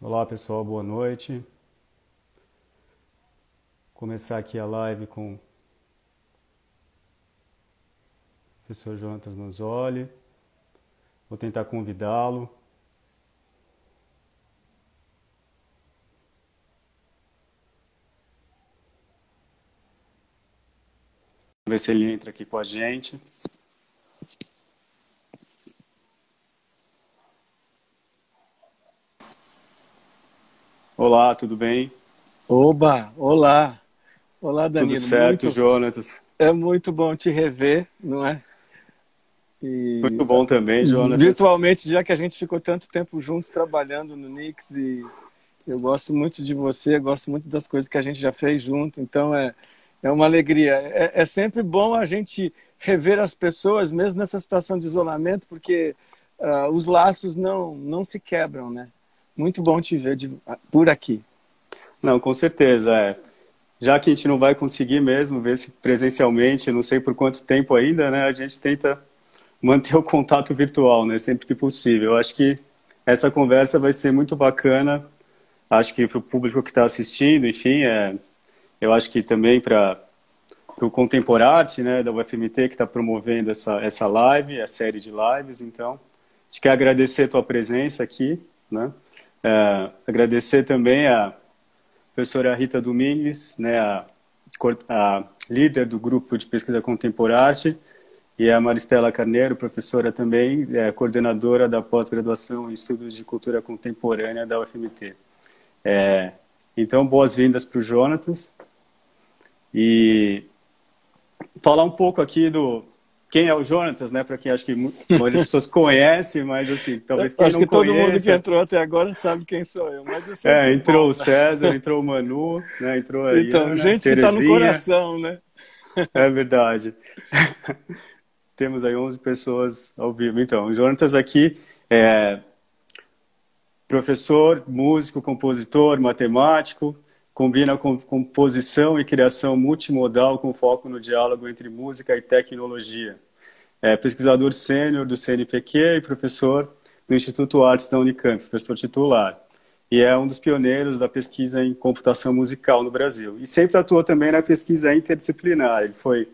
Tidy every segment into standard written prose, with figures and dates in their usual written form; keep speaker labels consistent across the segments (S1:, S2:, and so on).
S1: Olá pessoal, boa noite. Vou começar aqui a live com o professor Jonatas Manzoli. Vou tentar convidá-lo. Vamos ver se ele entra aqui com a gente. Olá, tudo bem?
S2: Oba, olá. Olá,
S1: Tudo
S2: Danilo.
S1: certo, Jonatas?
S2: É muito bom te rever, não é?
S1: Muito
S2: E
S1: bom também, Jonatas.
S2: virtualmente, já que a gente ficou tanto tempo juntos trabalhando no Nix e eu gosto muito de você, gosto muito das coisas que a gente já fez junto, então é uma alegria. É sempre bom a gente rever as pessoas, mesmo nessa situação de isolamento, porque os laços não se quebram, né? Muito bom te ver por aqui.
S1: Não, com certeza, Já que a gente não vai conseguir mesmo ver se presencialmente, não sei por quanto tempo ainda, né? A gente tenta manter o contato virtual, né? Sempre que possível. Eu acho que essa conversa vai ser muito bacana. Acho que para o público que está assistindo, enfim, eu acho que também para o Contemporarte, né, da UFMT, que está promovendo essa live, a série de lives. Então, a gente quer agradecer a tua presença aqui, né? Agradecer também a professora Rita Domingues, né, a líder do grupo de pesquisa Contemporarte, e a Maristela Carneiro, professora também, coordenadora da pós-graduação em Estudos de Cultura Contemporânea da UFMT. Então, boas-vindas para o Jonatas. E falar um pouco aqui do quem é o Jonatas, né? Para quem acho que a maioria das pessoas conhece, mas assim, talvez quem
S2: Acho
S1: não
S2: que todo mundo que
S1: conheça.
S2: entrou até agora sabe quem sou eu, mas é sempre
S1: Entrou
S2: bom,
S1: o
S2: né?
S1: César, entrou o Manu, né? Entrou a
S2: Então,
S1: Iana,
S2: gente que está no
S1: Terezinha.
S2: coração, né?
S1: É verdade. Temos aí 11 pessoas ao vivo. Então, o Jonatas aqui é professor, músico, compositor, matemático, combina composição e criação multimodal com foco no diálogo entre música e tecnologia. É pesquisador sênior do CNPq e professor do Instituto Artes da Unicamp, professor titular. E é um dos pioneiros da pesquisa em computação musical no Brasil. E sempre atuou também na pesquisa interdisciplinar. Ele foi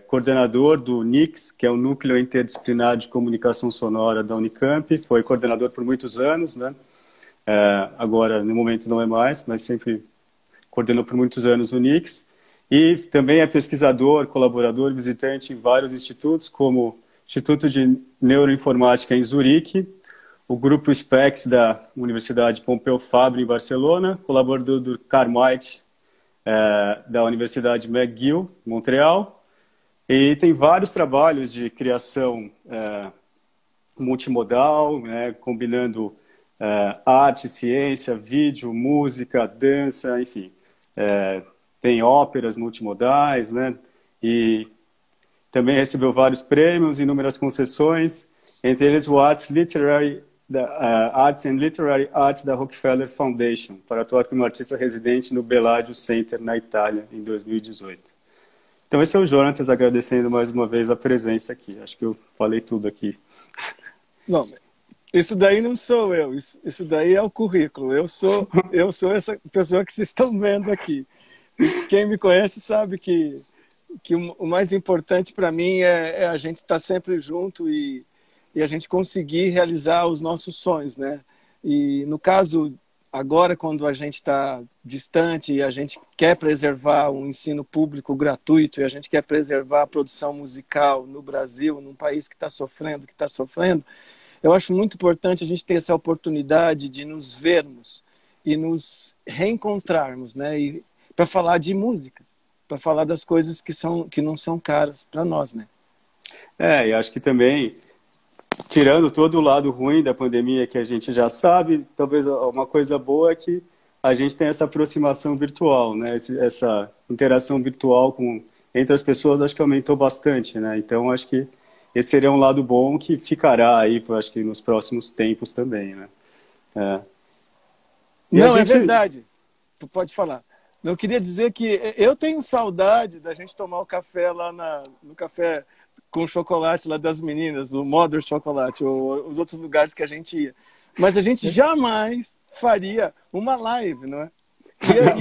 S1: coordenador do NICS, que é o Núcleo Interdisciplinar de Comunicação Sonora da Unicamp, foi coordenador por muitos anos, né? Agora, no momento, não é mais, mas sempre coordenou por muitos anos o NICS. E também é pesquisador, colaborador, visitante em vários institutos, como o Instituto de Neuroinformática em Zurique, o Grupo SPEX da Universidade Pompeu Fabra, em Barcelona, colaborador do Carmite, da Universidade McGill, Montreal, e tem vários trabalhos de criação multimodal, né, combinando arte, ciência, vídeo, música, dança, enfim. Tem óperas multimodais, né, e também recebeu vários prêmios, inúmeras concessões, entre eles o Arts and Literary Arts da Rockefeller Foundation, para atuar como artista residente no Bellagio Center, na Itália, em 2018. Então, esse é o Jonatas, agradecendo mais uma vez a presença aqui. Acho que eu falei tudo aqui.
S2: Não, isso daí não sou eu, isso daí é o currículo. Eu sou essa pessoa que vocês estão vendo aqui. E quem me conhece sabe que o mais importante para mim é a gente estar sempre junto e a gente conseguir realizar os nossos sonhos, né? E no caso, agora, quando a gente está distante e a gente quer preservar um ensino público gratuito e a gente quer preservar a produção musical no Brasil, num país que está sofrendo, eu acho muito importante a gente ter essa oportunidade de nos vermos e nos reencontrarmos, né? E para falar de música, para falar das coisas que não são caras para nós, né?
S1: E acho que também, tirando todo o lado ruim da pandemia que a gente já sabe, talvez uma coisa boa é que a gente tem essa aproximação virtual, né? Essa interação virtual entre as pessoas, acho que aumentou bastante, né? Então, acho que esse seria um lado bom que ficará aí, acho que nos próximos tempos também, né? É. E a
S2: Não, é
S1: gente,
S2: verdade. Tu pode falar. Eu queria dizer que eu tenho saudade da gente tomar o café lá no café com chocolate lá das meninas, o Mother Chocolate, ou os outros lugares que a gente ia. Mas a gente jamais faria uma live, não é?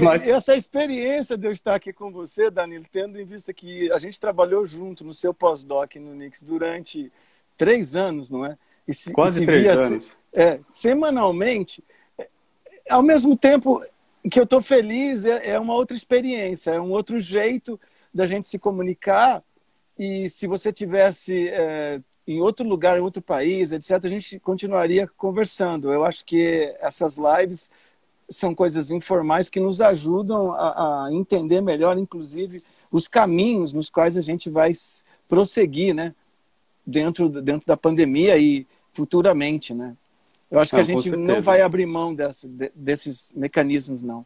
S1: Mas,
S2: E essa experiência de eu estar aqui com você, Danilo, tendo em vista que a gente trabalhou junto no seu pós-doc no Nix durante 3 anos, não é?
S1: quase 3 anos.
S2: Semanalmente, ao mesmo tempo que eu estou feliz, é uma outra experiência, é um outro jeito da gente se comunicar. E se você tivesse em outro lugar, em outro país, etc., a gente continuaria conversando. Eu acho que essas lives são coisas informais que nos ajudam a entender melhor, inclusive, os caminhos nos quais a gente vai prosseguir, né? Dentro da pandemia e futuramente, né? Eu acho que a gente não vai abrir mão desses mecanismos, não.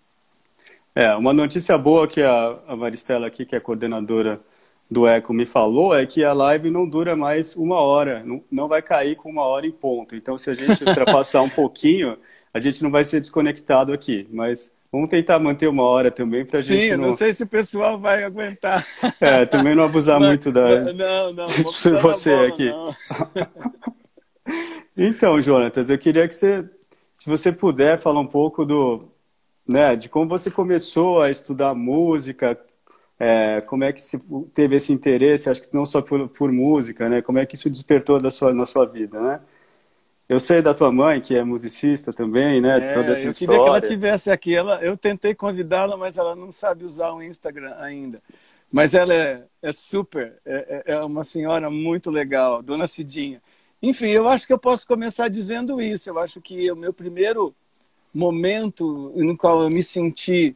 S1: Uma notícia boa que a Maristela aqui, que é coordenadora do ECO, me falou é que a live não dura mais 1 hora, não vai cair com 1 hora em ponto. Então, se a gente ultrapassar um pouquinho, a gente não vai ser desconectado aqui. Mas vamos tentar manter 1 hora também para a gente
S2: Sim, não sei se o pessoal vai aguentar.
S1: Também não abusar muito
S2: Não,
S1: de você
S2: bola,
S1: aqui.
S2: Não.
S1: Então, Jonatas, eu queria que se você puder falar um pouco de como você começou a estudar música, como é que se teve esse interesse, acho que não só por música, né? Como é que isso despertou na sua vida, né? Eu sei da tua mãe, que é musicista também, né? Toda essa história.
S2: Eu queria que ela estivesse aqui. Eu tentei convidá-la, mas ela não sabe usar o Instagram ainda. Mas ela é super, é uma senhora muito legal, Dona Cidinha. Enfim, eu acho que eu posso começar dizendo isso. Eu acho que o meu primeiro momento no qual eu me senti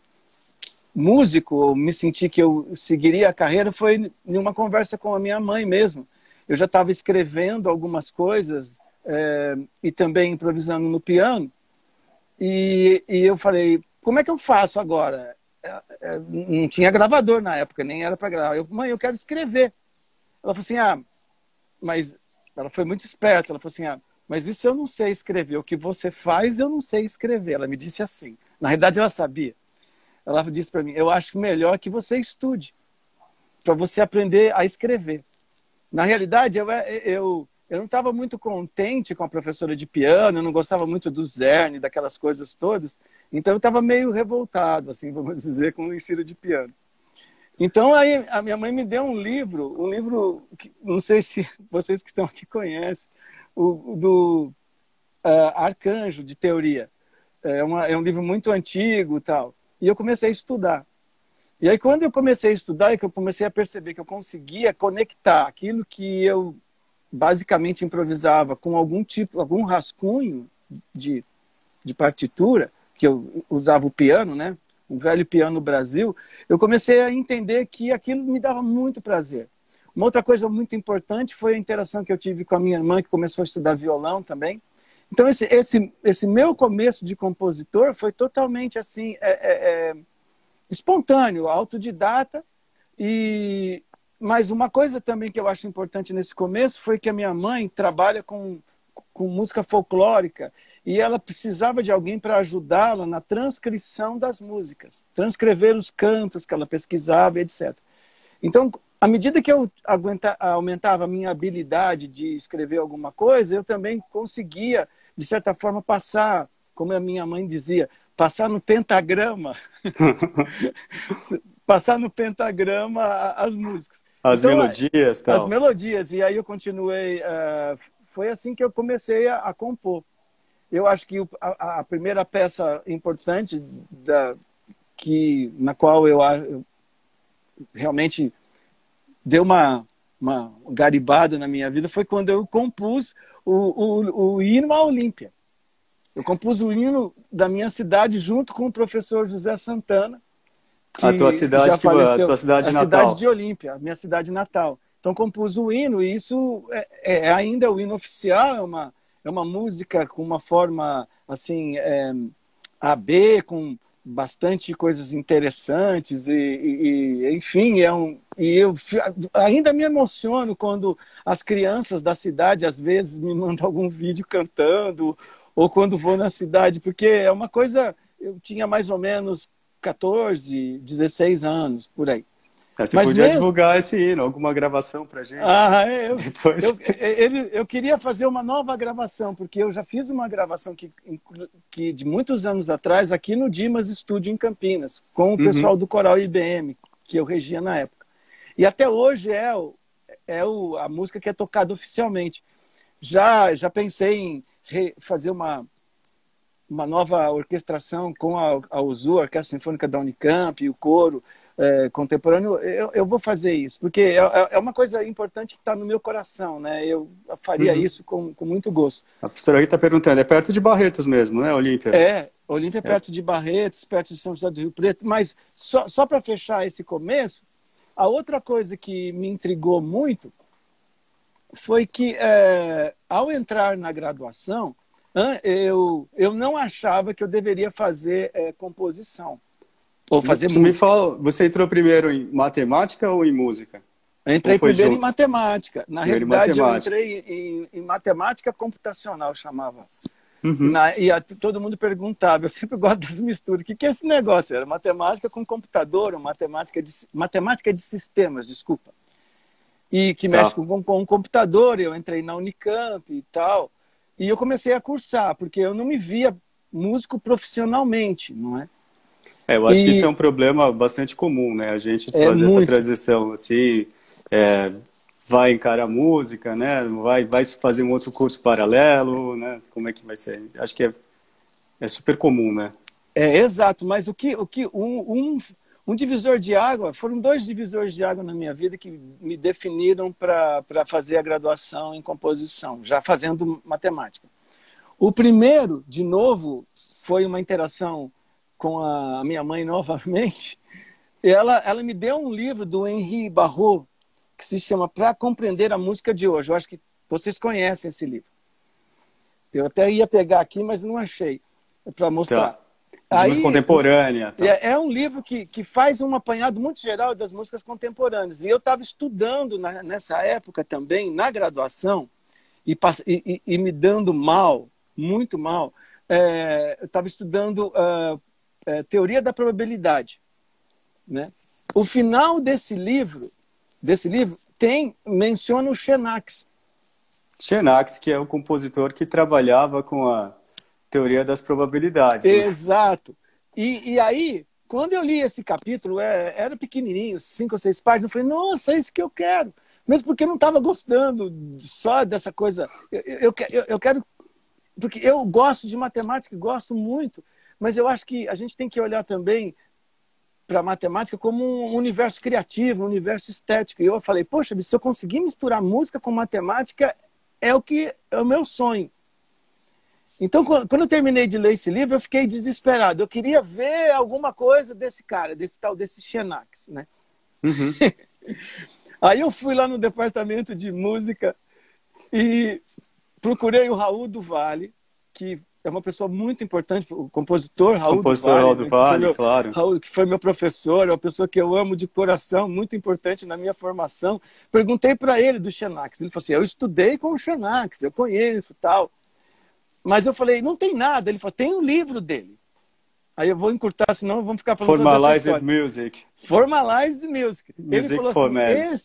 S2: músico, ou me senti que eu seguiria a carreira, foi em uma conversa com a minha mãe mesmo. Eu já estava escrevendo algumas coisas e também improvisando no piano. E eu falei, como é que eu faço agora? Não tinha gravador na época, nem era para gravar. Mãe, eu quero escrever. Ela falou assim, mas... Ela foi muito esperta. Ela falou assim, mas isso eu não sei escrever. O que você faz, eu não sei escrever. Ela me disse assim. Na realidade, ela sabia. Ela disse para mim, eu acho melhor que você estude, para você aprender a escrever. Na realidade, eu não estava muito contente com a professora de piano, eu não gostava muito do Zerny, daquelas coisas todas. Então, eu estava meio revoltado, assim, vamos dizer, com o ensino de piano. Então, aí a minha mãe me deu um livro que, não sei se vocês que estão aqui conhecem, do Arcanjo, de teoria. É um livro muito antigo e tal. E eu comecei a estudar. E aí, quando eu comecei a estudar, é que eu comecei a perceber que eu conseguia conectar aquilo que eu basicamente improvisava com algum rascunho de partitura, que eu usava o piano, né? Um velho piano no Brasil, eu comecei a entender que aquilo me dava muito prazer. Uma outra coisa muito importante foi a interação que eu tive com a minha irmã, que começou a estudar violão também. Então, esse meu começo de compositor foi totalmente assim, espontâneo, autodidata. Mas uma coisa também que eu acho importante nesse começo foi que a minha mãe trabalha com música folclórica e ela precisava de alguém para ajudá-la na transcrição das músicas, transcrever os cantos que ela pesquisava, etc. Então, à medida que eu aumentava a minha habilidade de escrever alguma coisa, eu também conseguia, de certa forma, passar, como a minha mãe dizia, passar no pentagrama, passar no pentagrama as músicas.
S1: As melodias, tal.
S2: As melodias, e aí eu continuei... foi assim que eu comecei a compor. Eu acho que a primeira peça importante na qual eu realmente deu uma garibada na minha vida foi quando eu compus o hino à Olímpia. Eu compus o hino da minha cidade junto com o professor José Santana, que
S1: a tua cidade,
S2: já faleceu,
S1: a tua cidade
S2: a
S1: natal.
S2: Cidade de Olímpia, a minha cidade natal. Então compus o hino e isso ainda o hino oficial, é uma música com uma forma assim AB, com bastante coisas interessantes enfim, e eu ainda me emociono quando as crianças da cidade às vezes me mandam algum vídeo cantando ou quando vou na cidade, porque é uma coisa, eu tinha mais ou menos 14, 16 anos, por aí.
S1: Você
S2: Mas
S1: podia
S2: mesmo...
S1: divulgar esse hino, alguma gravação pra gente. Depois.
S2: Eu queria fazer uma nova gravação, porque eu já fiz uma gravação que de muitos anos atrás, aqui no Dimas Estúdio em Campinas, com o pessoal do Coral IBM, que eu regia na época. E até hoje a música que é tocada oficialmente. Já pensei em fazer uma nova orquestração com a USU, a Orquestra Sinfônica da Unicamp, e o coro contemporâneo. Eu vou fazer isso, porque é uma coisa importante que está no meu coração, né? Eu faria isso com muito gosto.
S1: A professora aí está perguntando, é perto de Barretos mesmo, né, Olímpia?
S2: Olímpia é perto de Barretos, perto de São José do Rio Preto, mas só para fechar esse começo, a outra coisa que me intrigou muito foi que, ao entrar na graduação, eu não achava que eu deveria fazer composição. Ou fazer música.
S1: Me fala, você entrou primeiro em matemática ou em música?
S2: Eu entrei primeiro em matemática. Na realidade, eu entrei em matemática computacional, chamava. Todo mundo perguntava, eu sempre gosto das misturas. O que é esse negócio? Era matemática com computador, ou matemática de sistemas, desculpa. E que mexe com um computador. Eu entrei na Unicamp e tal. E eu comecei a cursar, porque eu não me via músico profissionalmente, não é?
S1: Eu acho que isso é um problema bastante comum, né? A gente fazer essa transição, assim, vai encarar música, né? Vai fazer um outro curso paralelo, né? Como é que vai ser? Acho que é super comum, né?
S2: Exato, mas um divisor de água, foram 2 divisores de água na minha vida que me definiram para fazer a graduação em composição, já fazendo matemática. O primeiro, de novo, foi uma interação com a minha mãe novamente. Ela me deu um livro do Henri Barrault, que se chama Para Compreender a Música de Hoje. Eu acho que vocês conhecem esse livro. Eu até ia pegar aqui, mas não achei para mostrar.
S1: Música contemporânea.
S2: É um livro que faz um apanhado muito geral das músicas contemporâneas. E eu estava estudando nessa época também, na graduação, e me dando mal, muito mal. Eu estava estudando teoria da probabilidade, né? O final desse livro menciona o Xenax.
S1: Xenax, que é o compositor que trabalhava com a teoria das probabilidades.
S2: Exato. E aí, quando eu li esse capítulo, era pequenininho, 5 ou 6 páginas, eu falei, nossa, é isso que eu quero. Mesmo porque eu não estava gostando só dessa coisa. Eu quero... Porque eu gosto de matemática, gosto muito, mas eu acho que a gente tem que olhar também para a matemática como um universo criativo, um universo estético. E eu falei, poxa, se eu conseguir misturar música com matemática, é o meu sonho. Então, quando eu terminei de ler esse livro, eu fiquei desesperado. Eu queria ver alguma coisa desse cara, desse Xenax, né? Aí eu fui lá no departamento de música e procurei o Raul do Vale, que é uma pessoa muito importante, o compositor Raul do Vale,
S1: claro.
S2: Raul, que foi meu professor, é uma pessoa que eu amo de coração, muito importante na minha formação. Perguntei para ele do Xenax. Ele falou assim, eu estudei com o Xenax, eu conheço tal. Mas eu falei, não tem nada. Ele falou, tem um livro dele. Aí eu vou encurtar, senão vamos ficar falando sobre essa história.
S1: Music.
S2: Formalized Music. Ele falou assim,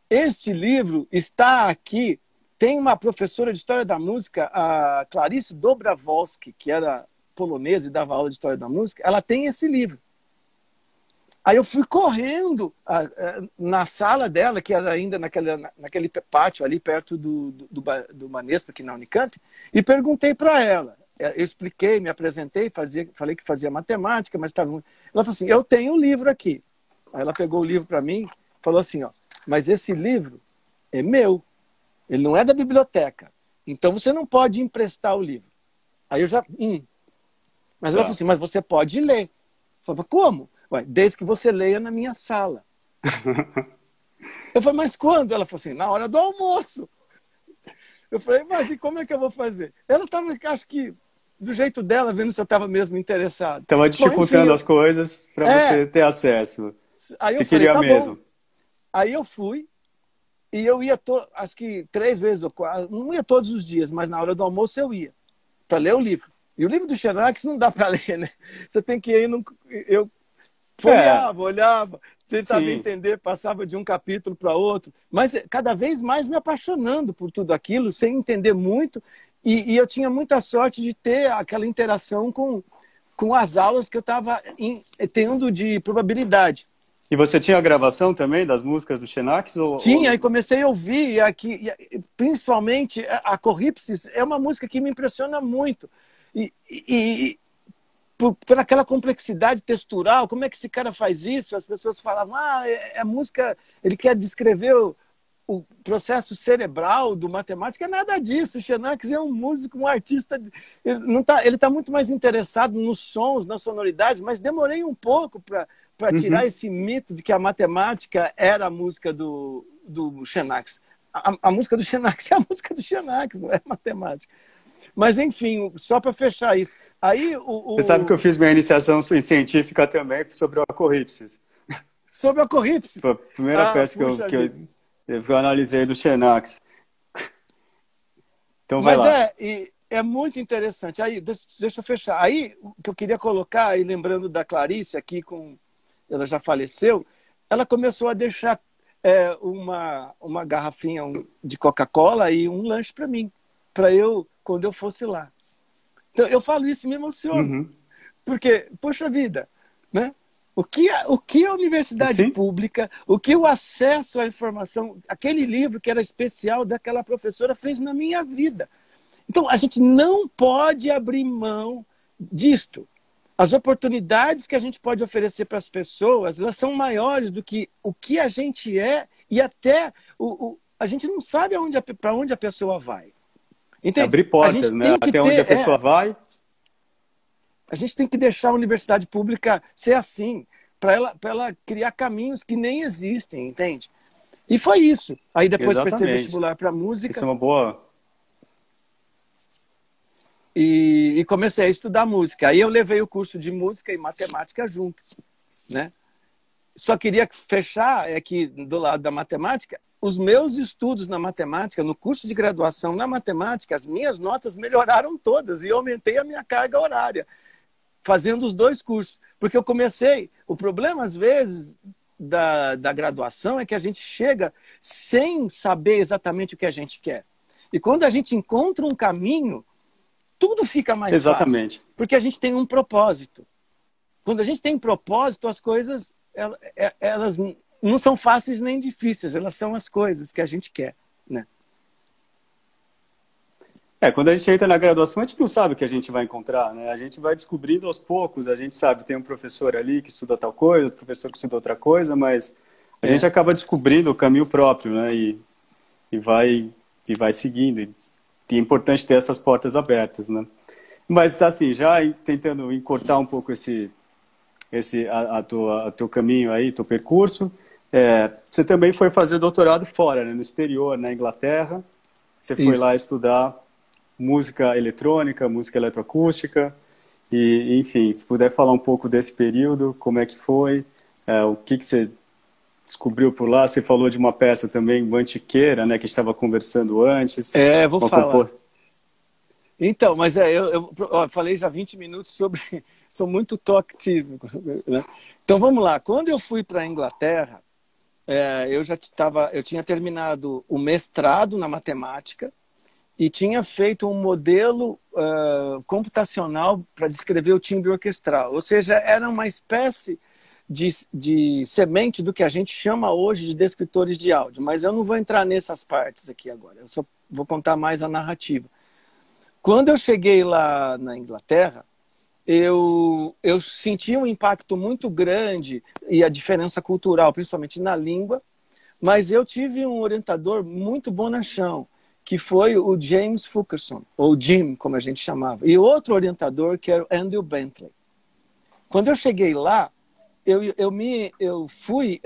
S2: este livro está aqui. Tem uma professora de História da Música, a Clarice Dobrawolski, que era polonesa e dava aula de História da Música, ela tem esse livro. Aí eu fui correndo na sala dela, que era ainda naquele pátio ali perto do Banespa, aqui na Unicamp, e perguntei para ela. Eu expliquei, me apresentei, falei que fazia matemática, mas estava... Ela falou assim, eu tenho um livro aqui. Aí ela pegou o livro para mim, falou assim, mas esse livro é meu. Ele não é da biblioteca. Então você não pode emprestar o livro. Aí eu já... Mas ela falou assim, mas você pode ler. Eu falei, como? Ué, desde que você leia na minha sala. Eu falei, mas quando? Ela falou assim, na hora do almoço. Eu falei, mas e como é que eu vou fazer? Ela estava, acho que, do jeito dela, vendo se eu estava mesmo interessado.
S1: Estava dificultando as coisas para você ter acesso.
S2: Aí
S1: você
S2: eu falei,
S1: queria mesmo.
S2: Bom. Aí eu fui, e eu ia, acho que 3 vezes ou 4, não ia todos os dias, mas na hora do almoço eu ia, para ler o livro. E o livro do Xenax não dá para ler, né? Você tem que ir,
S1: É,
S2: folheava, olhava, tentava
S1: sim.
S2: entender, passava de um capítulo para outro, mas cada vez mais me apaixonando por tudo aquilo, sem entender muito, e eu tinha muita sorte de ter aquela interação com as aulas que eu estava tendo de probabilidade.
S1: E você tinha a gravação também das músicas do Xenax?
S2: Tinha, aí comecei a ouvir, principalmente a Corripsis é uma música que me impressiona muito. E por aquela complexidade textural, como é que esse cara faz isso? As pessoas falavam, é música, ele quer descrever o processo cerebral do matemático, é nada disso. O Xenax é um músico, um artista, ele tá muito mais interessado nos sons, nas sonoridades, mas demorei um pouco para tirar esse mito de que a matemática era a música do Xenax. A música do Xenax é a música do Xenax, não é matemática. Mas, enfim, só para fechar isso. Aí,
S1: Você sabe que eu fiz minha iniciação científica também sobre o Acorripsis.
S2: Sobre a Corripsis?
S1: Foi a primeira peça que eu analisei do Xenax. Então vai
S2: Mas
S1: lá.
S2: é muito interessante. Aí, deixa eu fechar. Aí, o que eu queria colocar, e lembrando da Clarice aqui, ela já faleceu, ela começou a deixar uma garrafinha de Coca-Cola e um lanche para mim, para eu, quando eu fosse lá. Então, eu falo isso e me emociono. Porque, poxa vida, né? O que a universidade pública, o que o acesso à informação, aquele livro que era especial daquela professora fez na minha vida. Então, a gente não pode abrir mão disto. As oportunidades que a gente pode oferecer para as pessoas, elas são maiores do que o que a gente é e até a gente não sabe para onde a pessoa vai. Entende?
S1: Abrir portas, né? Até onde a pessoa vai.
S2: A gente tem que deixar a universidade pública ser assim, para ela criar caminhos que nem existem, entende? E foi isso. Aí depois prestei vestibular para música.
S1: Isso é uma boa...
S2: E comecei a estudar música. Aí eu levei o curso de música e matemática junto, né? Só queria fechar que do lado da matemática, os meus estudos na matemática, no curso de graduação na matemática, as minhas notas melhoraram todas e eu aumentei a minha carga horária, fazendo os dois cursos. Porque eu comecei... O problema, às vezes, da graduação é que a gente chega sem saber exatamente o que a gente quer. E quando a gente encontra um caminho, tudo fica mais fácil. Porque a gente tem um propósito. Quando a gente tem propósito, as coisas elas não são fáceis nem difíceis. Elas são as coisas que a gente quer, né?
S1: Quando a gente entra na graduação, a gente não sabe o que a gente vai encontrar, né? A gente vai descobrindo aos poucos. A gente sabe, tem um professor ali que estuda tal coisa, outro professor que estuda outra coisa, mas a gente acaba descobrindo o caminho próprio, né? E vai seguindo. E é importante ter essas portas abertas, né? Mas tá assim, já tentando encurtar um pouco teu caminho aí, teu percurso. Você também foi fazer doutorado fora, né? No exterior, na Inglaterra. Você foi lá estudar música eletrônica, música eletroacústica. E, enfim, se puder falar um pouco desse período, como é que foi, o que você descobriu por lá. Você falou de uma peça também, Mantiqueira, né, que estava conversando antes.
S2: Vou falar. Então, mas eu falei já 20 minutos sobre... Sou muito talkativo, né? Então, vamos lá. Quando eu fui para a Inglaterra, eu tinha terminado o mestrado na matemática e tinha feito um modelo computacional para descrever o timbre orquestral. Ou seja, era uma espécie de semente do que a gente chama hoje de descritores de áudio. Mas eu não vou entrar nessas partes aqui agora. Eu só vou contar mais a narrativa. Quando eu cheguei lá na Inglaterra, eu senti um impacto muito grande e a diferença cultural, principalmente na língua, mas eu tive um orientador muito bonachão, que foi o James Fulkerson, ou Jim, como a gente chamava, e outro orientador que era o Andrew Bentley. Quando eu cheguei lá, eu fui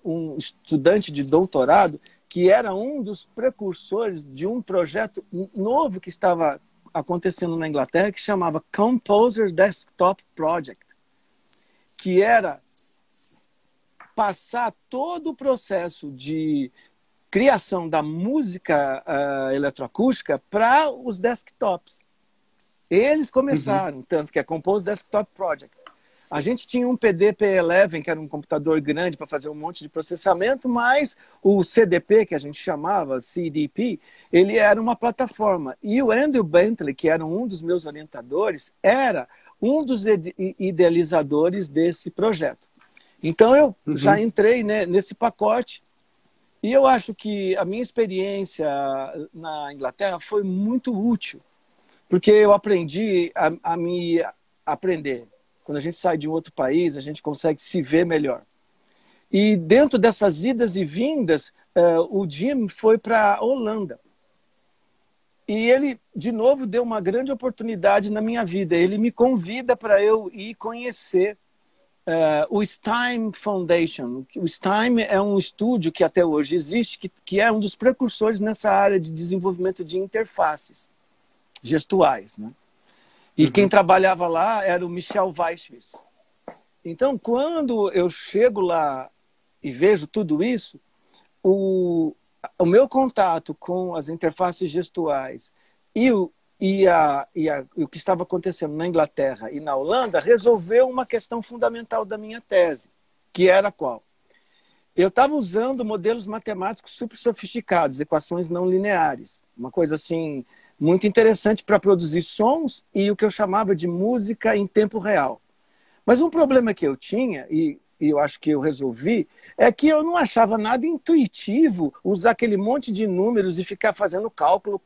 S2: um estudante de doutorado que era um dos precursores de um projeto novo que estava acontecendo na Inglaterra, que chamava Composer Desktop Project, que era passar todo o processo de criação da música eletroacústica para os desktops. Eles começaram, tanto que é Composer Desktop Project. A gente tinha um PDP-11, que era um computador grande para fazer um monte de processamento, mas o CDP, que a gente chamava CDP, ele era uma plataforma. E o Andrew Bentley, que era um dos meus orientadores, era um dos idealizadores desse projeto. Então eu já entrei, né, nesse pacote, e eu acho que a minha experiência na Inglaterra foi muito útil, porque eu aprendi a me aprender. Quando a gente sai de um outro país, a gente consegue se ver melhor. E dentro dessas idas e vindas, o Jim foi para a Holanda. E ele, de novo, deu uma grande oportunidade na minha vida. Ele me convida para eu ir conhecer o STIME Foundation. O STIME é um estúdio que até hoje existe, que é um dos precursores nessa área de desenvolvimento de interfaces gestuais, né? E quem trabalhava lá era o Michel Weisswitz. Então, quando eu chego lá e vejo tudo isso, o meu contato com as interfaces gestuais e o que estava acontecendo na Inglaterra e na Holanda resolveu uma questão fundamental da minha tese, que era qual? Eu estava usando modelos matemáticos super sofisticados, equações não lineares, uma coisa assim muito interessante para produzir sons e o que eu chamava de música em tempo real. Mas um problema que eu tinha, e eu acho que eu resolvi, é que eu não achava nada intuitivo usar aquele monte de números e ficar fazendo cálculo.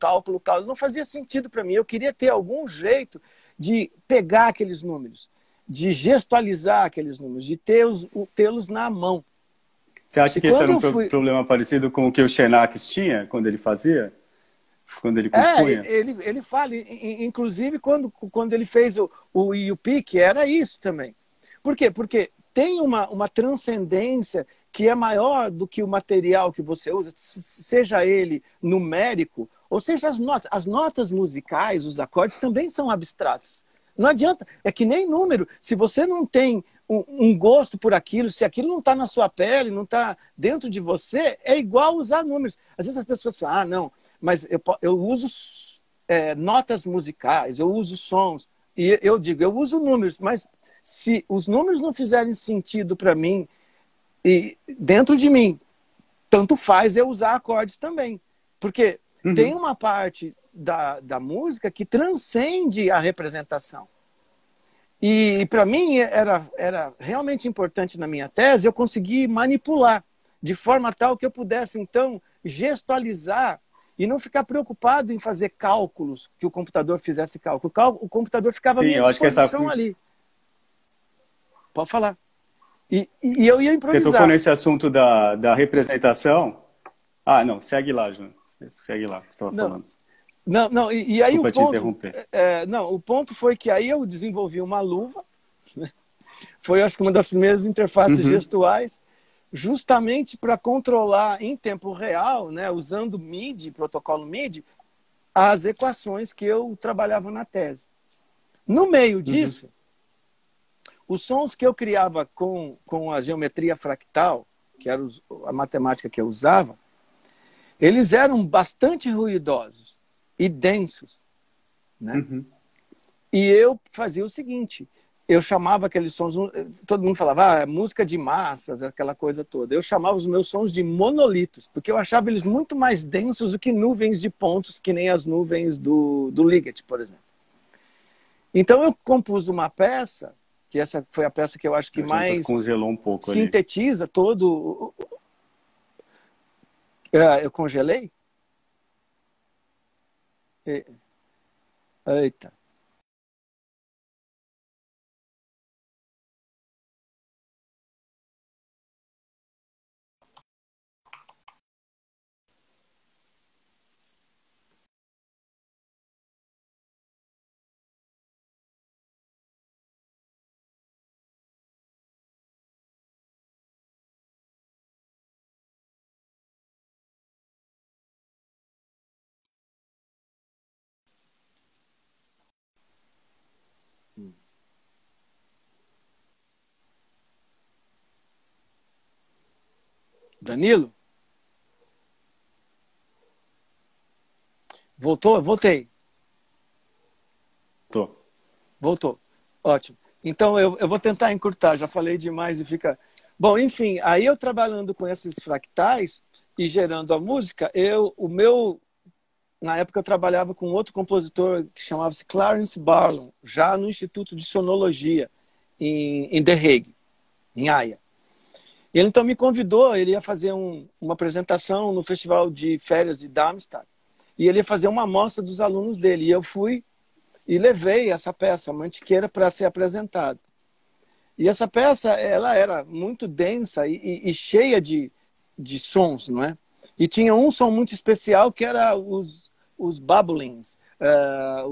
S2: Não fazia sentido para mim. Eu queria ter algum jeito de pegar aqueles números, de gestualizar aqueles números, de tê-los na mão.
S1: Você acha que esse era um problema parecido com o que o Xenakis tinha quando ele fazia? Quando ele compunha?
S2: Ele fala, inclusive quando ele fez o IUP, era isso também. Por quê? Porque tem uma transcendência que é maior do que o material que você usa, seja ele numérico, ou seja as notas. As notas musicais, os acordes também são abstratos. Não adianta, é que nem número. Se você não tem um gosto por aquilo, se aquilo não está na sua pele, não está dentro de você, é igual usar números. Às vezes as pessoas falam, não, mas eu uso notas musicais, eu uso sons. E eu digo, eu uso números, mas se os números não fizerem sentido para mim, e dentro de mim, tanto faz eu usar acordes também. Porque tem uma parte da música que transcende a representação. E para mim era realmente importante na minha tese eu conseguir manipular de forma tal que eu pudesse, então, gestualizar e não ficar preocupado em fazer cálculos, que o computador fizesse cálculo. O computador ficava à minha disposição ali. Pode falar. E eu ia improvisar.
S1: Você tocou nesse assunto da representação. Ah, não, segue lá, João. Segue lá, o que você estava falando.
S2: Não, e aí
S1: Desculpa te interromper.
S2: O ponto foi que aí eu desenvolvi uma luva, né? Foi, acho que, uma das primeiras interfaces gestuais, justamente para controlar em tempo real, né, usando MIDI, protocolo MIDI, as equações que eu trabalhava na tese. No meio disso, os sons que eu criava com a geometria fractal, que era a matemática que eu usava, eles eram bastante ruidosos e densos, né? E eu fazia o seguinte, eu chamava aqueles sons, todo mundo falava, música de massas, aquela coisa toda. Eu chamava os meus sons de monolitos, porque eu achava eles muito mais densos do que nuvens de pontos, que nem as nuvens do Ligeti, por exemplo. Então eu compus uma peça, que essa foi a peça que eu acho que mais
S1: congelou um pouco
S2: sintetiza ali. Todo... Eu congelei? Eita. Danilo? Voltou? Voltei.
S1: Tô.
S2: Voltou. Ótimo. Então, eu vou tentar encurtar, já falei demais e fica... Bom, enfim, aí eu trabalhando com esses fractais e gerando a música, na época eu trabalhava com outro compositor que chamava-se Clarence Barlow, já no Instituto de Sonologia, em The Hague, em Haia. Ele então me convidou, ele ia fazer uma apresentação no Festival de Férias de Darmstadt, e ele ia fazer uma amostra dos alunos dele, e eu fui e levei essa peça, Mantiqueira, para ser apresentada. E essa peça, ela era muito densa e cheia de sons, não é? E tinha um som muito especial que era os babblings,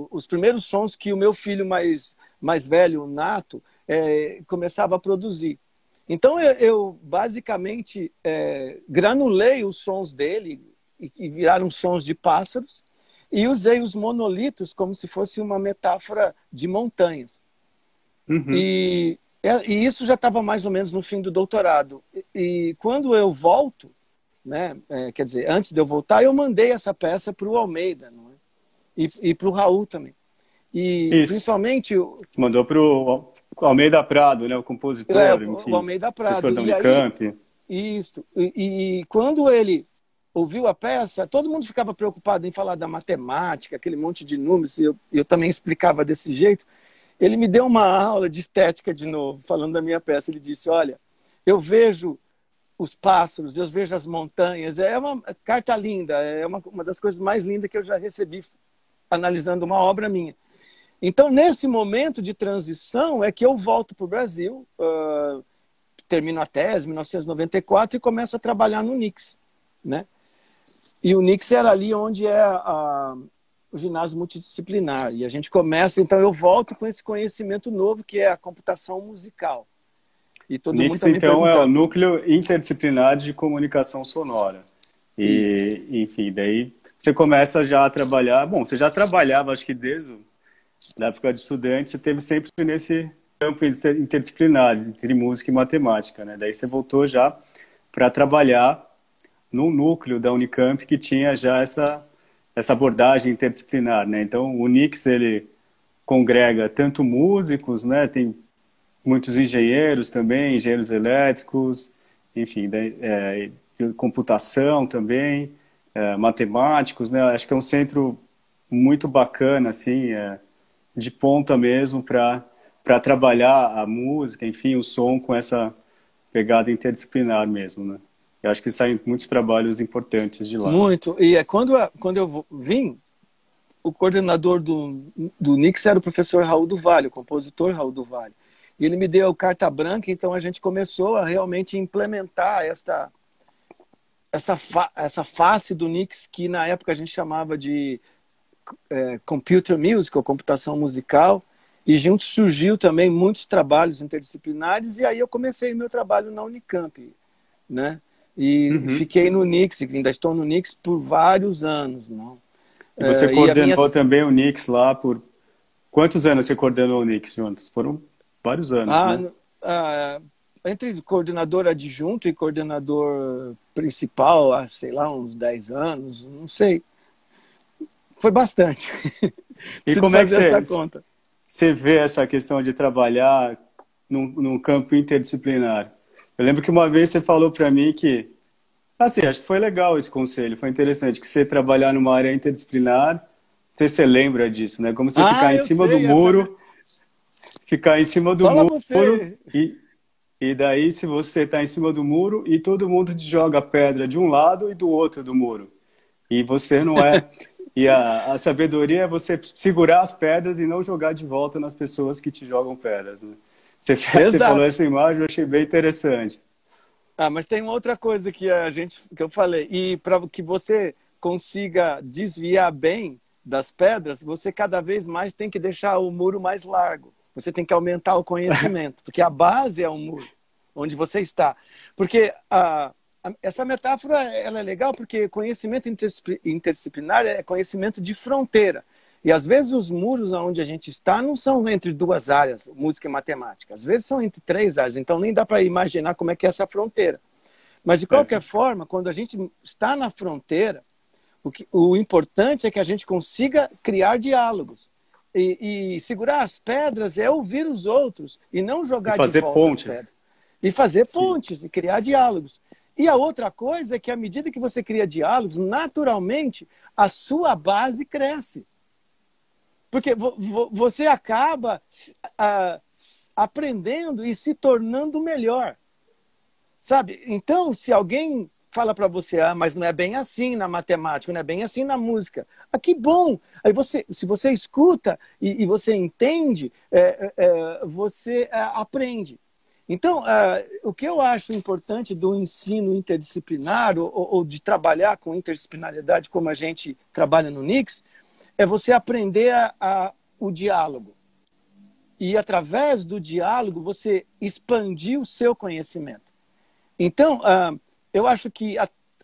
S2: os primeiros sons que o meu filho mais velho, o Nato, começava a produzir. Então eu basicamente granulei os sons dele e viraram sons de pássaros e usei os monolitos como se fosse uma metáfora de montanhas.
S1: Uhum.
S2: E isso já estava mais ou menos no fim do doutorado. E quando eu volto, né, quer dizer, antes de eu voltar, eu mandei essa peça para o Almeida, não é? E para o Raul também. E
S1: Isso.
S2: principalmente...
S1: Você mandou para o Almeida Prado, né, o compositor, enfim,
S2: o Almeida Prado.
S1: professor da Unicamp.
S2: Isso. E quando ele ouviu a peça, todo mundo ficava preocupado em falar da matemática, aquele monte de números, e eu também explicava desse jeito. Ele me deu uma aula de estética de novo, falando da minha peça. Ele disse, olha, eu vejo os pássaros, eu vejo as montanhas. É uma carta linda, é uma das coisas mais lindas que eu já recebi analisando uma obra minha. Então, nesse momento de transição, é que eu volto para o Brasil, termino a tese, em 1994, e começo a trabalhar no Nix, né? E o Nix era ali onde é o ginásio multidisciplinar. E a gente começa, então eu volto com esse conhecimento novo, que é a computação musical. E todo mundo
S1: Nix,
S2: tá me
S1: então, é o
S2: perguntando.
S1: Núcleo Interdisciplinar de Comunicação Sonora. E, enfim, daí você começa já a trabalhar... Bom, você já trabalhava, acho que desde a época de estudante, você teve sempre nesse campo interdisciplinar, entre música e matemática, né? Daí você voltou já para trabalhar no núcleo da Unicamp, que tinha já essa abordagem interdisciplinar, né? Então, o Nix, ele congrega tanto músicos, né? Tem muitos engenheiros também, engenheiros elétricos, enfim, computação também, matemáticos, né? Acho que é um centro muito bacana, assim, de ponta mesmo para trabalhar a música, enfim, o som com essa pegada interdisciplinar mesmo, né? Eu acho que saem muitos trabalhos importantes de lá.
S2: Muito. E quando eu vim, o coordenador do Nix era o professor Raul do Vale, o compositor Raul do Vale. E ele me deu carta branca, então a gente começou a realmente implementar essa face do Nix, que na época a gente chamava de computer music, ou computação musical, e junto surgiu também muitos trabalhos interdisciplinares, e aí eu comecei o meu trabalho na Unicamp, né? E fiquei no Nix, ainda estou no Nix por vários anos, não?
S1: E você coordenou também o Nix lá por... Quantos anos você coordenou o Nix, Jonas? Foram vários anos, né?
S2: Entre coordenador adjunto e coordenador principal, sei lá, uns 10 anos, não sei. Foi bastante.
S1: E como é que você vê essa questão de trabalhar num campo interdisciplinar? Eu lembro que uma vez você falou para mim que, assim, acho que foi legal esse conselho, foi interessante, que você trabalhar numa área interdisciplinar, não sei se você lembra disso, né? Como você ficar em cima do muro, ficar em cima do muro, e daí se você está em cima do muro e todo mundo te joga pedra de um lado e do outro do muro. E você não é... E a sabedoria é você segurar as pedras e não jogar de volta nas pessoas que te jogam pedras, né? Você falou essa imagem, eu achei bem interessante.
S2: Mas tem uma outra coisa que eu falei. E para que você consiga desviar bem das pedras, você cada vez mais tem que deixar o muro mais largo. Você tem que aumentar o conhecimento, porque a base é o muro, onde você está. Porque essa metáfora ela é legal porque conhecimento interdisciplinar é conhecimento de fronteira. E às vezes os muros onde a gente está não são entre duas áreas, música e matemática. Às vezes são entre 3 áreas, então nem dá para imaginar como é que é essa fronteira. Mas de qualquer forma, quando a gente está na fronteira, o importante é que a gente consiga criar diálogos. E segurar as pedras é ouvir os outros e não jogar de volta
S1: pontes.
S2: as pedras. E fazer
S1: Sim.
S2: pontes e criar diálogos. E a outra coisa é que à medida que você cria diálogos, naturalmente a sua base cresce. Porque você acaba aprendendo e se tornando melhor. Sabe? Então, se alguém fala para você, mas não é bem assim na matemática, não é bem assim na música. Que bom! Aí se você escuta e você entende, você aprende. Então, o que eu acho importante do ensino interdisciplinar ou de trabalhar com interdisciplinaridade como a gente trabalha no Nix, é você aprender o diálogo. E, através do diálogo, você expandir o seu conhecimento. Então, eu acho que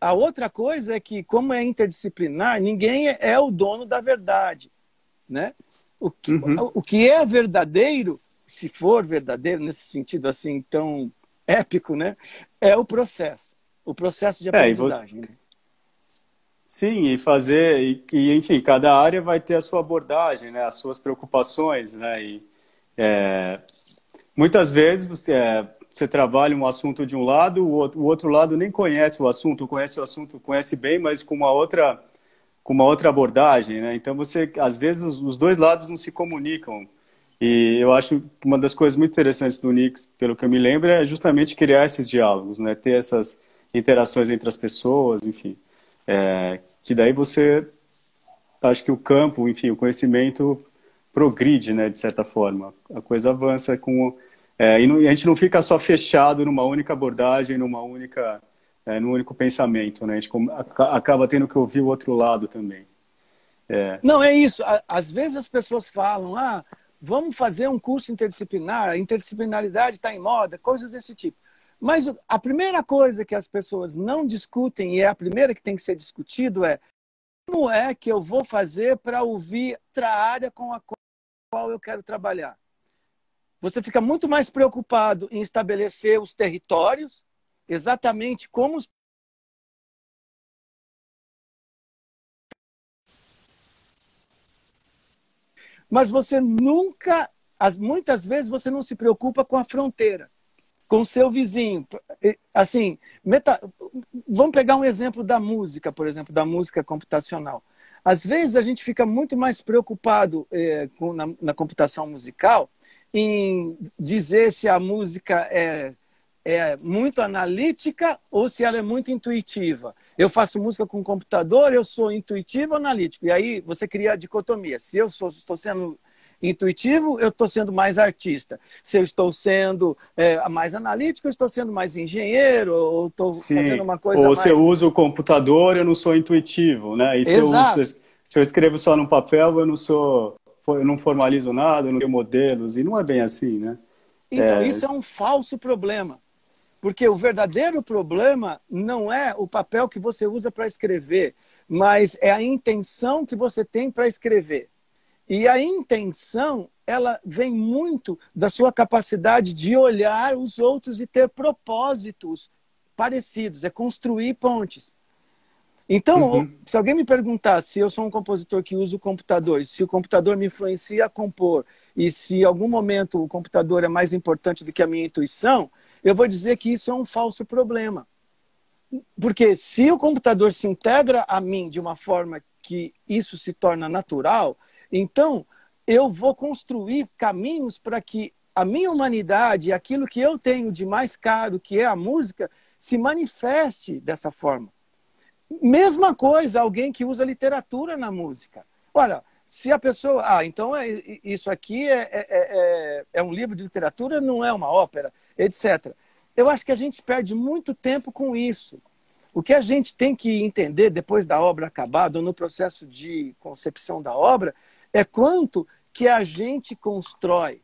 S2: a outra coisa é que, como é interdisciplinar, ninguém é o dono da verdade. Né? O que é verdadeiro, se for verdadeiro, nesse sentido assim tão épico, né? É o processo de aprendizagem. Né?
S1: Sim, enfim, cada área vai ter a sua abordagem, né? As suas preocupações, né? Muitas vezes você trabalha um assunto de um lado, o outro lado nem conhece o assunto, conhece bem, mas com uma outra abordagem, né? Então às vezes os dois lados não se comunicam. E eu acho que uma das coisas muito interessantes do Nix, pelo que eu me lembro, é justamente criar esses diálogos, né? Ter essas interações entre as pessoas, enfim. Que daí acho que o campo, enfim, o conhecimento progride, né? De certa forma. A coisa avança e a gente não fica só fechado numa única abordagem, num único pensamento, né? A gente acaba tendo que ouvir o outro lado também.
S2: Não, é isso. Às vezes as pessoas falam, vamos fazer um curso interdisciplinar, a interdisciplinaridade está em moda, coisas desse tipo. Mas a primeira coisa que as pessoas não discutem, e é a primeira que tem que ser discutido, é como é que eu vou fazer para ouvir outra área com a qual eu quero trabalhar. Você fica muito mais preocupado em estabelecer os territórios, exatamente como os... Mas você muitas vezes você não se preocupa com a fronteira, com o seu vizinho. Assim, vamos pegar um exemplo da música, por exemplo, da música computacional. Às vezes a gente fica muito mais preocupado na computação musical em dizer se a música é muito analítica ou se ela é muito intuitiva. Eu faço música com computador, eu sou intuitivo ou analítico. E aí você cria a dicotomia. Se eu estou sendo intuitivo, eu estou sendo mais artista. Se eu estou sendo mais analítico, eu estou sendo mais engenheiro, ou estou fazendo uma coisa
S1: ou
S2: mais...
S1: Ou se eu uso o computador, eu não sou intuitivo, né? E se eu escrevo só no papel, eu não formalizo nada, eu não tenho modelos, e não é bem assim, né?
S2: Então, isso é um falso problema. Porque o verdadeiro problema não é o papel que você usa para escrever, mas é a intenção que você tem para escrever. E a intenção, ela vem muito da sua capacidade de olhar os outros e ter propósitos parecidos, é construir pontes. Então, se alguém me perguntar se eu sou um compositor que usa o computador, se o computador me influencia a compor, e se em algum momento o computador é mais importante do que a minha intuição, eu vou dizer que isso é um falso problema. Porque se o computador se integra a mim de uma forma que isso se torna natural, então eu vou construir caminhos para que a minha humanidade, aquilo que eu tenho de mais caro, que é a música, se manifeste dessa forma. Mesma coisa, alguém que usa literatura na música. Olha, se a pessoa... então isso aqui é um livro de literatura, não é uma ópera, etc. Eu acho que a gente perde muito tempo com isso. O que a gente tem que entender depois da obra acabada, ou no processo de concepção da obra, é quanto que a gente constrói.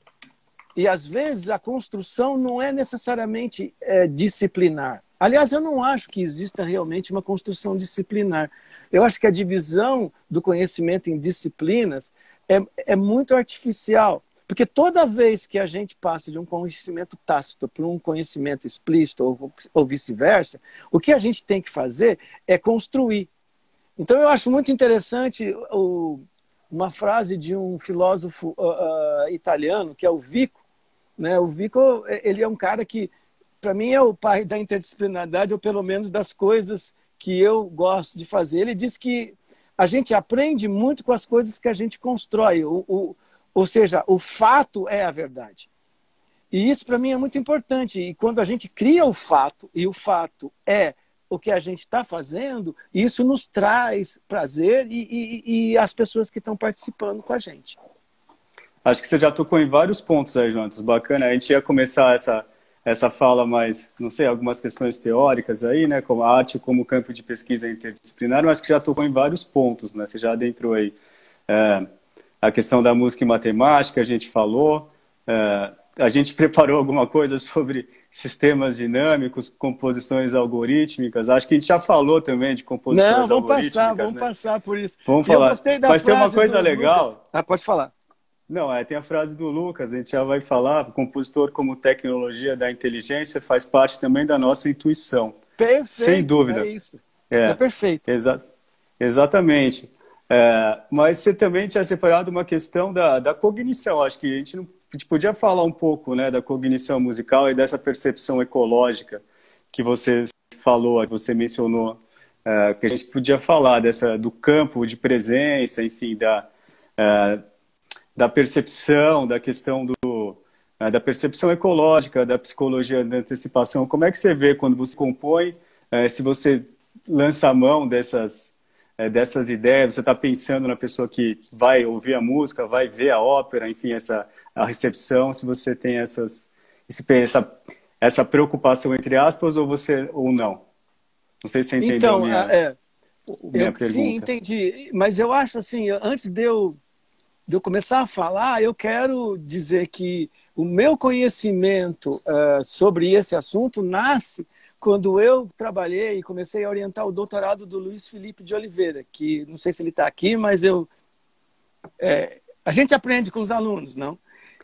S2: E, às vezes, a construção não é necessariamente disciplinar. Aliás, eu não acho que exista realmente uma construção disciplinar. Eu acho que a divisão do conhecimento em disciplinas é muito artificial. Porque toda vez que a gente passa de um conhecimento tácito para um conhecimento explícito ou vice-versa, o que a gente tem que fazer é construir. Então, eu acho muito interessante o uma frase de um filósofo italiano, que é o Vico, né? O Vico, ele é um cara que, para mim, é o pai da interdisciplinaridade, ou pelo menos das coisas que eu gosto de fazer. Ele diz que a gente aprende muito com as coisas que a gente constrói, ou seja, o fato é a verdade. E isso, para mim, é muito importante. E quando a gente cria o fato, e o fato é o que a gente está fazendo, isso nos traz prazer e as pessoas que estão participando com a gente.
S1: Acho que você já tocou em vários pontos aí, Jonas. Bacana. A gente ia começar essa fala mais, não sei, algumas questões teóricas aí, né? Como a arte como campo de pesquisa interdisciplinar, mas que já tocou em vários pontos, né? Você já adentrou aí a questão da música e matemática, a gente falou. A gente preparou alguma coisa sobre sistemas dinâmicos, composições algorítmicas. Acho que a gente já falou também de composições algorítmicas.
S2: Vamos passar por isso.
S1: Vamos falar. Mas tem uma coisa legal.
S2: Lucas. Ah, pode falar.
S1: Não, tem a frase do Lucas, a gente já vai falar, o compositor como tecnologia da inteligência faz parte também da nossa intuição.
S2: Perfeito,
S1: sem dúvida.
S2: É isso. É perfeito.
S1: Exatamente. Mas você também tinha separado uma questão da cognição. Acho que a gente podia falar um pouco, né, da cognição musical e dessa percepção ecológica que você falou, que você mencionou, que a gente podia falar do campo de presença, enfim, da percepção, da questão da percepção ecológica, da psicologia da antecipação. Como é que você vê quando você compõe, se você lança a mão dessas ideias, você está pensando na pessoa que vai ouvir a música, vai ver a ópera, enfim, a recepção, se você tem essa preocupação, entre aspas, ou não? Não sei se você entendeu minha pergunta.
S2: Sim, entendi. Mas eu acho assim, antes de eu começar a falar, eu quero dizer que o meu conhecimento sobre esse assunto nasce quando eu trabalhei e comecei a orientar o doutorado do Luiz Felipe de Oliveira, que não sei se ele está aqui, mas a gente aprende com os alunos, não?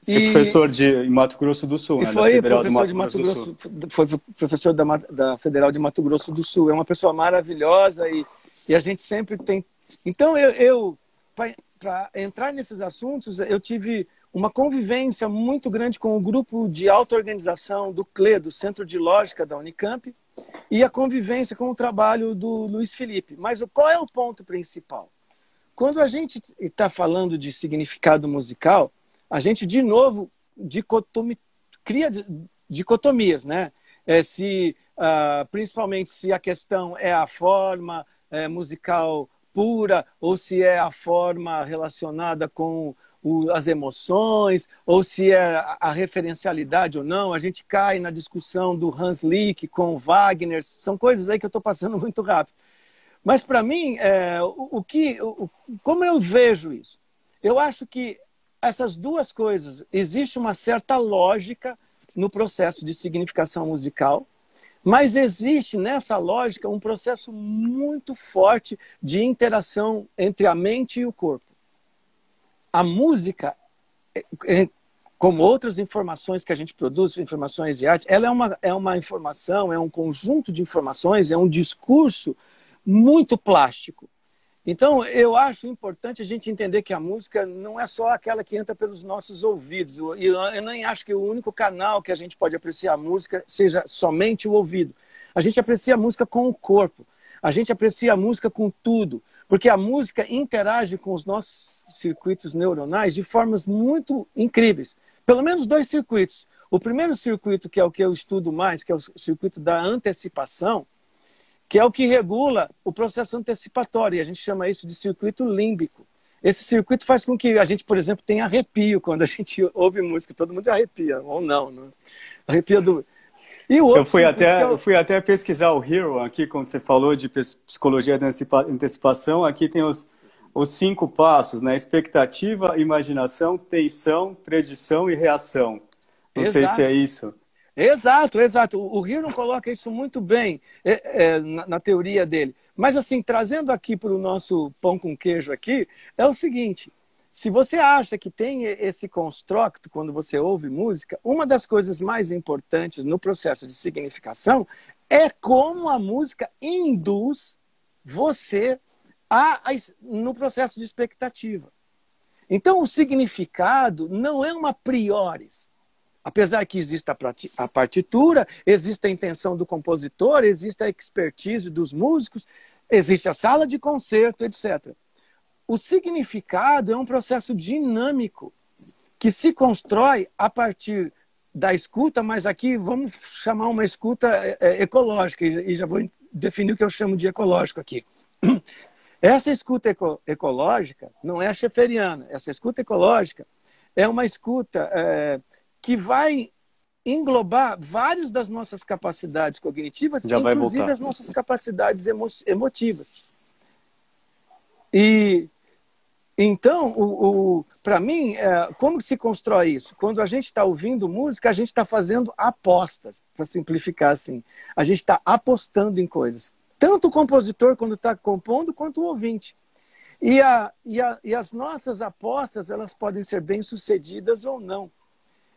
S1: E professor em Mato Grosso do Sul, né?
S2: Foi professor de Mato Grosso, foi professor da Federal de Mato Grosso do Sul. É uma pessoa maravilhosa e a gente sempre tem. Então para entrar nesses assuntos, eu tive uma convivência muito grande com o grupo de auto-organização do CLE, do Centro de Lógica da Unicamp, e a convivência com o trabalho do Luiz Felipe. Mas qual é o ponto principal? Quando a gente está falando de significado musical, a gente, de novo, cria dicotomias, né? Principalmente se a questão é a forma musical pura, ou se é a forma relacionada com as emoções, ou se é a referencialidade ou não. A gente cai na discussão do Hans Lick com o Wagner. São coisas aí que eu estou passando muito rápido. Mas, para mim, como eu vejo isso? Eu acho que essas duas coisas, existe uma certa lógica no processo de significação musical, mas existe nessa lógica um processo muito forte de interação entre a mente e o corpo. A música, como outras informações que a gente produz, informações de arte, ela é uma informação, é um conjunto de informações, é um discurso muito plástico. Então, eu acho importante a gente entender que a música não é só aquela que entra pelos nossos ouvidos. E eu nem acho que o único canal que a gente pode apreciar a música seja somente o ouvido. A gente aprecia a música com o corpo. A gente aprecia a música com tudo. Porque a música interage com os nossos circuitos neuronais de formas muito incríveis. Pelo menos 2 circuitos. O primeiro circuito, que é o que eu estudo mais, que é o circuito da antecipação, que é o que regula o processo antecipatório. E a gente chama isso de circuito límbico. Esse circuito faz com que a gente, por exemplo, tenha arrepio quando a gente ouve música. Todo mundo arrepia, ou não, né? Arrepia do... E o outro
S1: eu fui até pesquisar o Hero aqui, quando você falou de psicologia da antecipação. Aqui tem os 5 passos, né? Expectativa, imaginação, tensão, predição e reação. Não sei se é isso.
S2: Exato. O Hero coloca isso muito bem na teoria dele. Mas, assim, trazendo aqui para o nosso pão com queijo aqui, é o seguinte: se você acha que tem esse construto quando você ouve música, uma das coisas mais importantes no processo de significação é como a música induz você no processo de expectativa. Então, o significado não é uma prioris. Apesar que existe a partitura, existe a intenção do compositor, existe a expertise dos músicos, existe a sala de concerto, etc. O significado é um processo dinâmico que se constrói a partir da escuta, mas aqui vamos chamar uma escuta ecológica, e já vou definir o que eu chamo de ecológico aqui. Essa escuta ecológica não é a schefferiana. Essa escuta ecológica é uma escuta que vai englobar várias das nossas capacidades cognitivas, inclusive as nossas capacidades emotivas. E então, para mim, como se constrói isso? Quando a gente está ouvindo música, a gente está fazendo apostas, para simplificar assim. A gente está apostando em coisas. Tanto o compositor, quando está compondo, quanto o ouvinte. E as nossas apostas, elas podem ser bem-sucedidas ou não.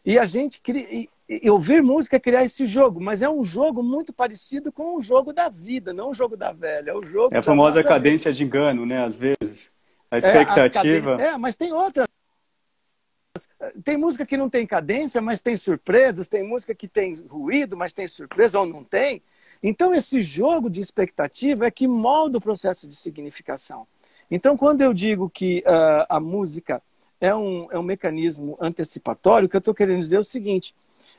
S2: E a gente ouvir música é criar esse jogo, mas é um jogo muito parecido com o jogo da vida, não o jogo da velha. É o jogo
S1: a famosa cadência de engano, né? Às vezes. A expectativa.
S2: Mas tem outras. Tem música que não tem cadência, mas tem surpresas. Tem música que tem ruído, mas tem surpresa ou não tem. Então, esse jogo de expectativa é que molda o processo de significação. Então, quando eu digo que a música é um mecanismo antecipatório, o que eu estou querendo dizer é o seguinte,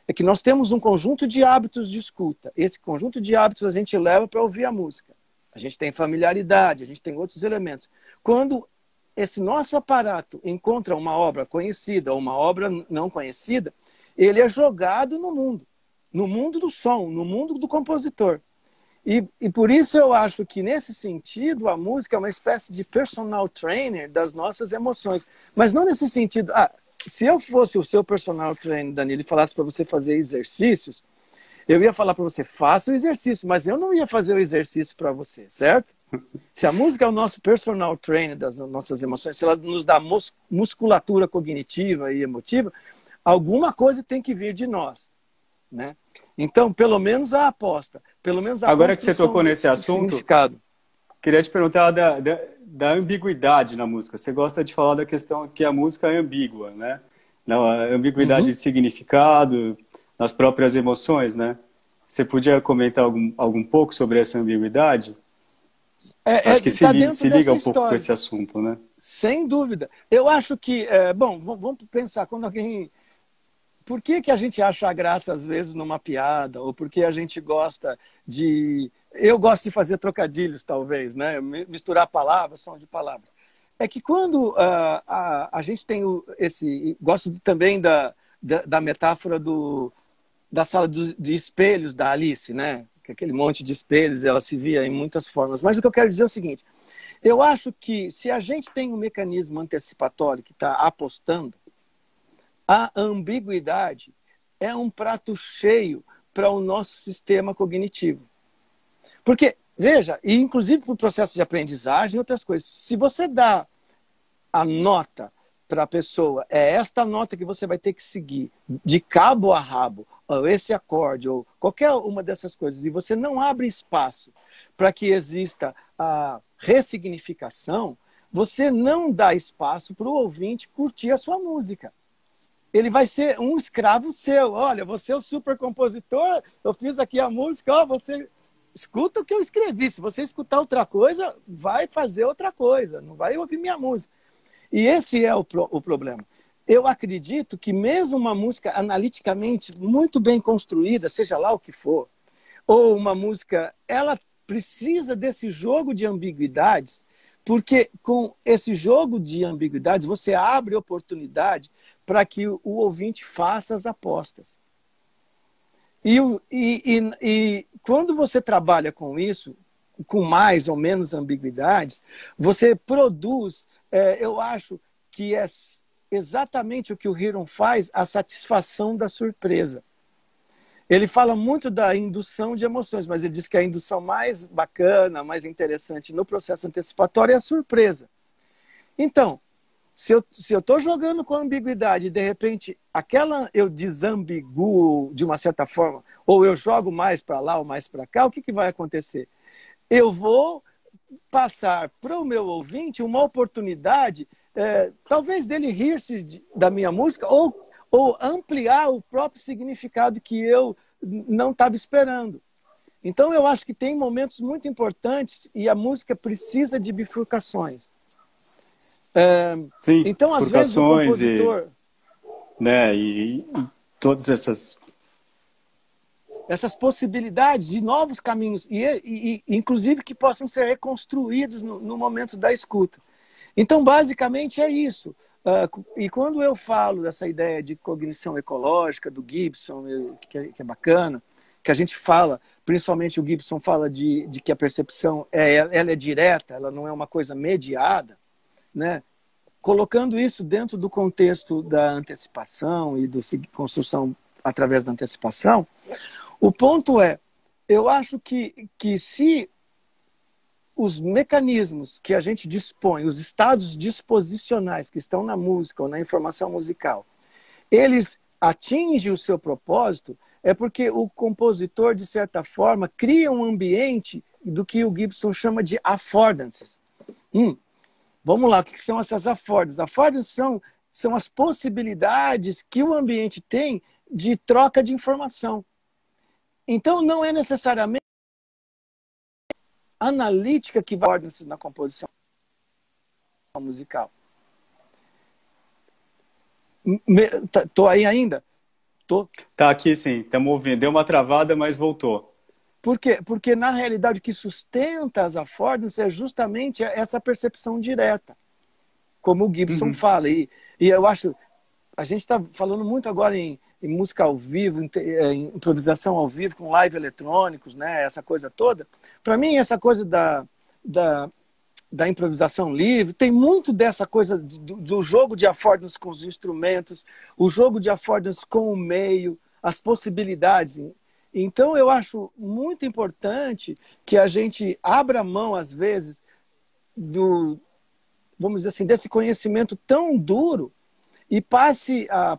S2: é que nós temos um conjunto de hábitos de escuta. Esse conjunto de hábitos a gente leva para ouvir a música. A gente tem familiaridade, a gente tem outros elementos. Quando esse nosso aparato encontra uma obra conhecida ou uma obra não conhecida, ele é jogado no mundo do som, no mundo do compositor. E por isso eu acho que, nesse sentido, a música é uma espécie de personal trainer das nossas emoções. Mas não nesse sentido... se eu fosse o seu personal trainer, Danilo, e falasse para você fazer exercícios, eu ia falar para você, faça o exercício, mas eu não ia fazer o exercício para você, certo? Se a música é o nosso personal trainer das nossas emoções, se ela nos dá musculatura cognitiva e emotiva, alguma coisa tem que vir de nós, né? Então, pelo menos a aposta, pelo menos a
S1: Agora que você tocou nesse assunto, queria te perguntar da ambiguidade na música. Você gosta de falar da questão que a música é ambígua, né? A ambiguidade de significado, nas próprias emoções, né? Você podia comentar algum pouco sobre essa ambiguidade? Acho que se liga um pouco com esse assunto, né?
S2: Sem dúvida. Eu acho que... bom, vamos pensar, quando alguém... Por que a gente acha graça, às vezes, numa piada? Ou por que a gente gosta de... Eu gosto de fazer trocadilhos, talvez, né? Misturar palavras, som de palavras. É que quando a gente tem esse... Gosto também da metáfora da sala de espelhos da Alice, né? Aquele monte de espelhos, ela se via em muitas formas. Mas o que eu quero dizer é o seguinte, eu acho que se a gente tem um mecanismo antecipatório que está apostando, a ambiguidade é um prato cheio para o nosso sistema cognitivo. Porque, veja, e inclusive para o processo de aprendizagem e outras coisas, se você dá a nota para a pessoa, é esta nota que você vai ter que seguir, de cabo a rabo, ou esse acorde, ou qualquer uma dessas coisas, e você não abre espaço para que exista a ressignificação, você não dá espaço para o ouvinte curtir a sua música. Ele vai ser um escravo seu. Olha, você é o super compositor, eu fiz aqui a música, ó, você escuta o que eu escrevi. Se você escutar outra coisa, vai fazer outra coisa, não vai ouvir minha música. E esse é o problema. Eu acredito que mesmo uma música analiticamente muito bem construída, seja lá o que for, ou uma música, ela precisa desse jogo de ambiguidades, porque com esse jogo de ambiguidades você abre oportunidade para que o ouvinte faça as apostas. E quando você trabalha com isso, com mais ou menos ambiguidades, você produz, eu acho que é exatamente o que o Hiron faz, a satisfação da surpresa. Ele fala muito da indução de emoções, mas ele diz que a indução mais bacana, mais interessante no processo antecipatório é a surpresa. Então, se eu estou jogando com ambiguidade e de repente aquela eu desambiguo de uma certa forma, ou eu jogo mais para lá ou mais para cá, o que vai acontecer? Eu vou passar para o meu ouvinte uma oportunidade talvez dele rir-se da minha música ou ampliar o próprio significado que eu não estava esperando. Então, eu acho que tem momentos muito importantes e a música precisa de bifurcações.
S1: Sim,
S2: Então, às vezes, o compositor...
S1: Né, e todas
S2: essas possibilidades de novos caminhos, e inclusive que possam ser reconstruídos no momento da escuta. Então, basicamente, é isso. E quando eu falo dessa ideia de cognição ecológica do Gibson, que é bacana, que a gente fala, principalmente o Gibson fala de que a percepção ela é direta, ela não é uma coisa mediada, né? Colocando isso dentro do contexto da antecipação e da construção através da antecipação, o ponto é, eu acho que se os mecanismos que a gente dispõe, os estados disposicionais que estão na música ou na informação musical, eles atingem o seu propósito, é porque o compositor, de certa forma, cria um ambiente do que o Gibson chama de affordances. Vamos lá, o que são essas affordances? Affordances são as possibilidades que o ambiente tem de troca de informação. Então, não é necessariamente analítica que vai na composição musical. Tô aí ainda? Tô.
S1: Tá aqui sim, estamos ouvindo. Deu uma travada, mas voltou.
S2: Por quê? Porque, na realidade, o que sustenta as affordances é justamente essa percepção direta, como o Gibson fala. E eu acho... A gente está falando muito agora em música ao vivo, em improvisação ao vivo, com live eletrônicos, né? Essa coisa toda. Para mim, essa coisa da improvisação livre, tem muito dessa coisa do jogo de affordances com os instrumentos, o jogo de affordances com o meio, as possibilidades. Então, eu acho muito importante que a gente abra mão, às vezes, vamos dizer assim, desse conhecimento tão duro e passe a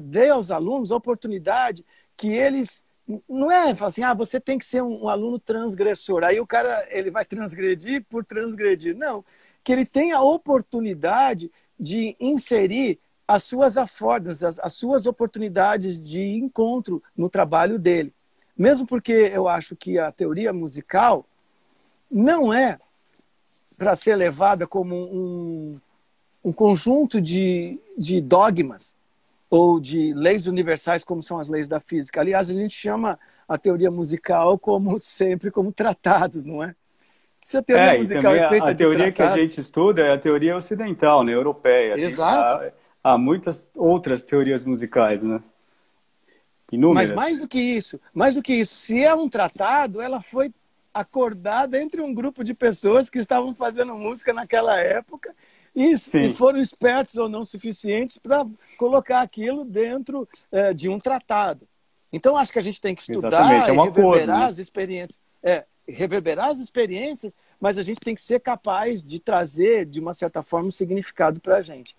S2: dê aos alunos a oportunidade que eles... Não é assim, você tem que ser um aluno transgressor. Aí o cara ele vai transgredir por transgredir. Não, que ele tenha a oportunidade de inserir as suas affordances, as suas oportunidades de encontro no trabalho dele. Mesmo porque eu acho que a teoria musical não é para ser levada como um conjunto de dogmas ou de leis universais, como são as leis da física. Aliás, a gente chama a teoria musical como sempre como tratados, não é? Se a teoria musical é feita
S1: a teoria que a gente estuda é a teoria ocidental, né, europeia.
S2: Exato.
S1: Há muitas outras teorias musicais, né? Inúmeras.
S2: Mas mais do que isso, se é um tratado, ela foi acordada entre um grupo de pessoas que estavam fazendo música naquela época e foram espertos ou não suficientes para colocar aquilo dentro de um tratado. Então, acho que a gente tem que estudar e reverberar as experiências. Reverberar as experiências, mas a gente tem que ser capaz de trazer, de uma certa forma, um significado para a gente.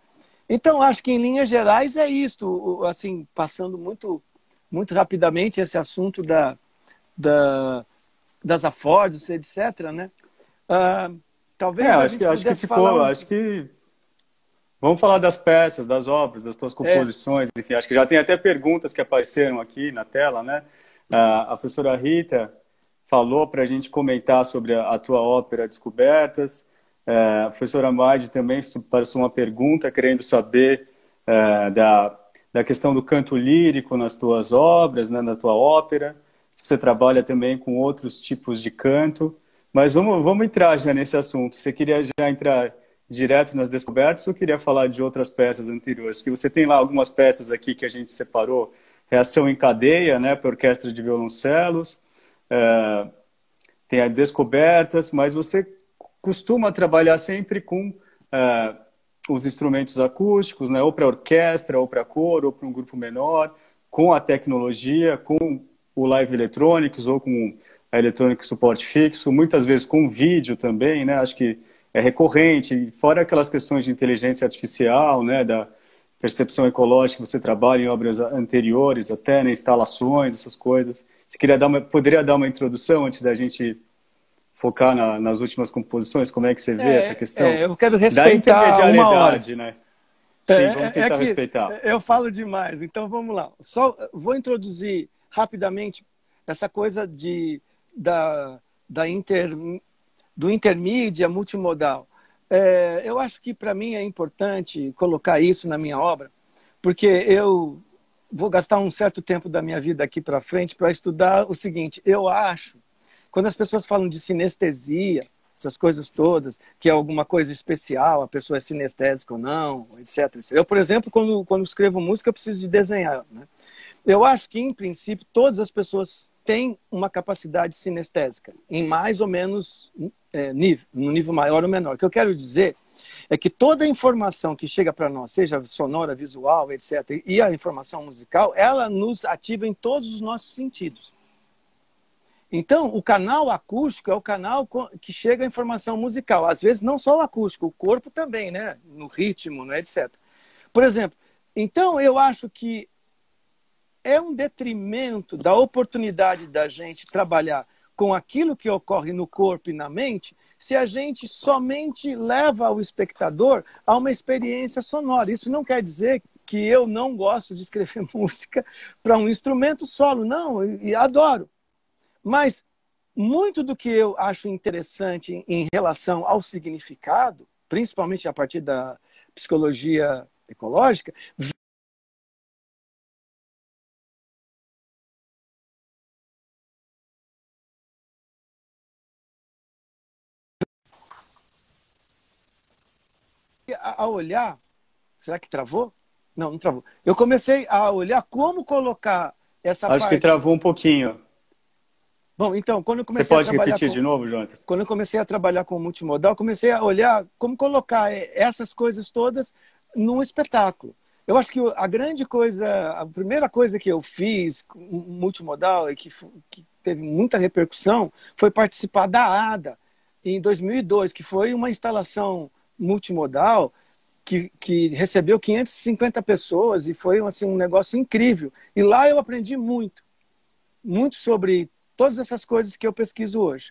S2: Então, acho que, em linhas gerais, é isto. Assim, passando muito, muito rapidamente esse assunto das affordances, etc., né? Talvez
S1: acho que vamos falar das peças, das obras, das tuas composições, enfim, acho que já tem até perguntas que apareceram aqui na tela, né? A professora Rita falou para a gente comentar sobre a tua ópera Descobertas. A professora Maide também passou uma pergunta querendo saber da questão do canto lírico nas tuas obras, né, na tua ópera, se você trabalha também com outros tipos de canto. Mas vamos entrar já nesse assunto. Você queria já entrar direto nas Descobertas ou queria falar de outras peças anteriores? Porque você tem lá algumas peças aqui que a gente separou. Reação em Cadeia, né, para orquestra de violoncelos. Tem as Descobertas, mas você costuma trabalhar sempre com os instrumentos acústicos, né, ou para orquestra, ou para coro, ou para um grupo menor, com a tecnologia, com o live eletrônicos, ou com a eletrônica suporte fixo, muitas vezes com vídeo também, né? Acho que é recorrente, fora aquelas questões de inteligência artificial, né? Da percepção ecológica que você trabalha em obras anteriores, até, né? Instalações, essas coisas. Você poderia dar uma introdução antes da gente focar nas últimas composições? Como é que você vê essa questão?
S2: Eu quero
S1: Da
S2: respeitar uma hora.
S1: intermediariedade, né? Sim, vamos tentar respeitar.
S2: Eu falo demais, então vamos lá. Só vou introduzir rapidamente essa coisa do intermídia multimodal. Eu acho que para mim é importante colocar isso na minha obra, porque eu vou gastar um certo tempo da minha vida aqui para frente para estudar o seguinte. Eu acho, quando as pessoas falam de sinestesia, essas coisas todas, que é alguma coisa especial, a pessoa é sinestésica ou não, etc. Eu, por exemplo, quando escrevo música, eu preciso de desenhar, né? Eu acho que, em princípio, todas as pessoas têm uma capacidade sinestésica, em mais ou menos nível, no nível maior ou menor. O que eu quero dizer é que toda a informação que chega para nós, seja sonora, visual, etc., e a informação musical, ela nos ativa em todos os nossos sentidos. Então, o canal acústico é o canal que chega a informação musical. Às vezes, não só o acústico, o corpo também, né? No ritmo, né? Etc. Por exemplo, então eu acho que é um detrimento da oportunidade da gente trabalhar com aquilo que ocorre no corpo e na mente, se a gente somente leva o espectador a uma experiência sonora. Isso não quer dizer que eu não gosto de escrever música para um instrumento solo. Não, e adoro. Mas muito do que eu acho interessante em relação ao significado, principalmente a partir da psicologia ecológica, a olhar... Será que travou? Não, não travou. Eu comecei a olhar como colocar essa
S1: Acho que
S2: parte...
S1: travou um pouquinho.
S2: Bom, então, quando eu
S1: Você
S2: comecei a
S1: pode
S2: trabalhar
S1: repetir de novo, Jonas?
S2: quando eu comecei a trabalhar com multimodal, comecei a olhar como colocar essas coisas todas num espetáculo. Eu acho que a grande coisa, a primeira coisa que eu fiz com multimodal e que teve muita repercussão foi participar da ADA em 2002, que foi uma instalação multimodal que recebeu 550 pessoas e foi assim, um negócio incrível. E lá eu aprendi muito sobre todas essas coisas que eu pesquiso hoje.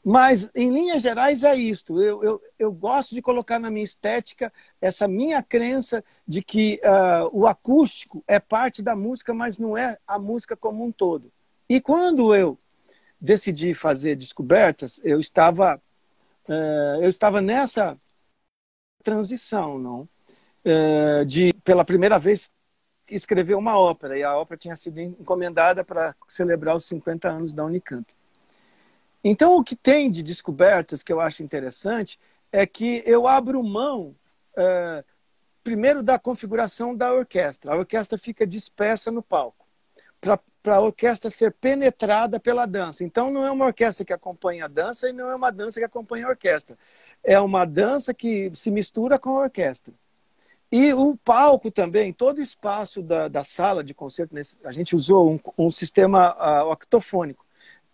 S2: Mas, em linhas gerais, é isto. Eu gosto de colocar na minha estética essa minha crença de que o acústico é parte da música, mas não é a música como um todo. E quando eu decidi fazer Descobertas, eu estava nessa transição, não? De, pela primeira vez, escrever uma ópera. E a ópera tinha sido encomendada para celebrar os 50 anos da Unicamp. Então, o que tem de Descobertas que eu acho interessante é que eu abro mão, primeiro, da configuração da orquestra. A orquestra fica dispersa no palco, para a orquestra ser penetrada pela dança. Então, não é uma orquestra que acompanha a dança e não é uma dança que acompanha a orquestra. É uma dança que se mistura com a orquestra. E o palco também, todo o espaço da sala de concerto, a gente usou um sistema octofônico,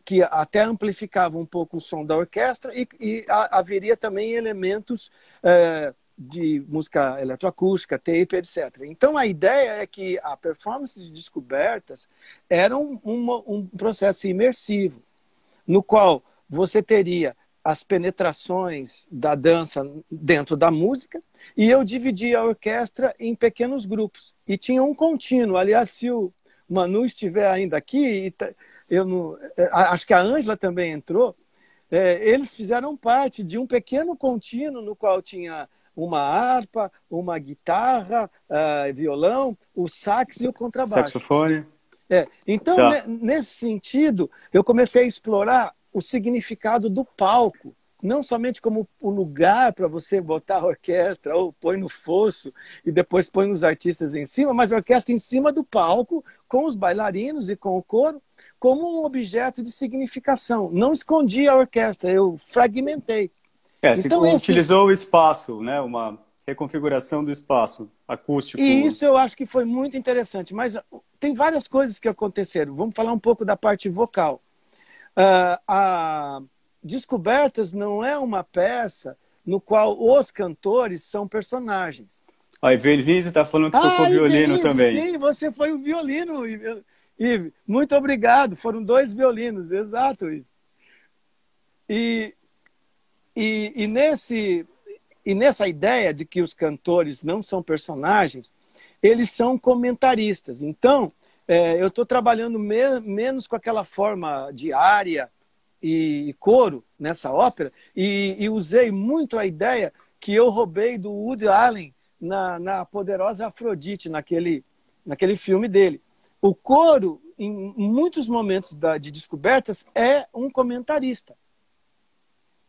S2: que até amplificava um pouco o som da orquestra e haveria também elementos de música eletroacústica, tape, etc. Então, a ideia é que a performance de Descobertas era um processo imersivo, no qual você teria as penetrações da dança dentro da música e eu dividia a orquestra em pequenos grupos. E tinha um contínuo. Aliás, se o Manu estiver ainda aqui... acho que a Ângela também entrou, eles fizeram parte de um pequeno contínuo no qual tinha uma harpa, uma guitarra, violão, o sax e o contrabaixo.
S1: Saxofone.
S2: Então, tá. Nesse sentido, eu comecei a explorar o significado do palco, não somente como o lugar para você botar a orquestra, ou põe no fosso e depois põe os artistas em cima, mas a orquestra em cima do palco, com os bailarinos e com o coro, como um objeto de significação. Não escondi a orquestra, eu fragmentei.
S1: Então, utilizou o espaço, né? Uma reconfiguração do espaço acústico.
S2: E isso eu acho que foi muito interessante, mas tem várias coisas que aconteceram. Vamos falar um pouco da parte vocal. A Descobertas não é uma peça no qual os cantores são personagens.
S1: A Ivelise está falando que tocou violino também.
S2: Sim, você foi o violino, Ive. Muito obrigado. Foram 2 violinos, exato, Ive. E, e nessa ideia de que os cantores não são personagens, eles são comentaristas. Então, eu estou trabalhando menos com aquela forma de área e coro nessa ópera, e usei muito a ideia que eu roubei do Woody Allen na Poderosa Afrodite, naquele filme dele. O coro, em muitos momentos de descobertas, é um comentarista.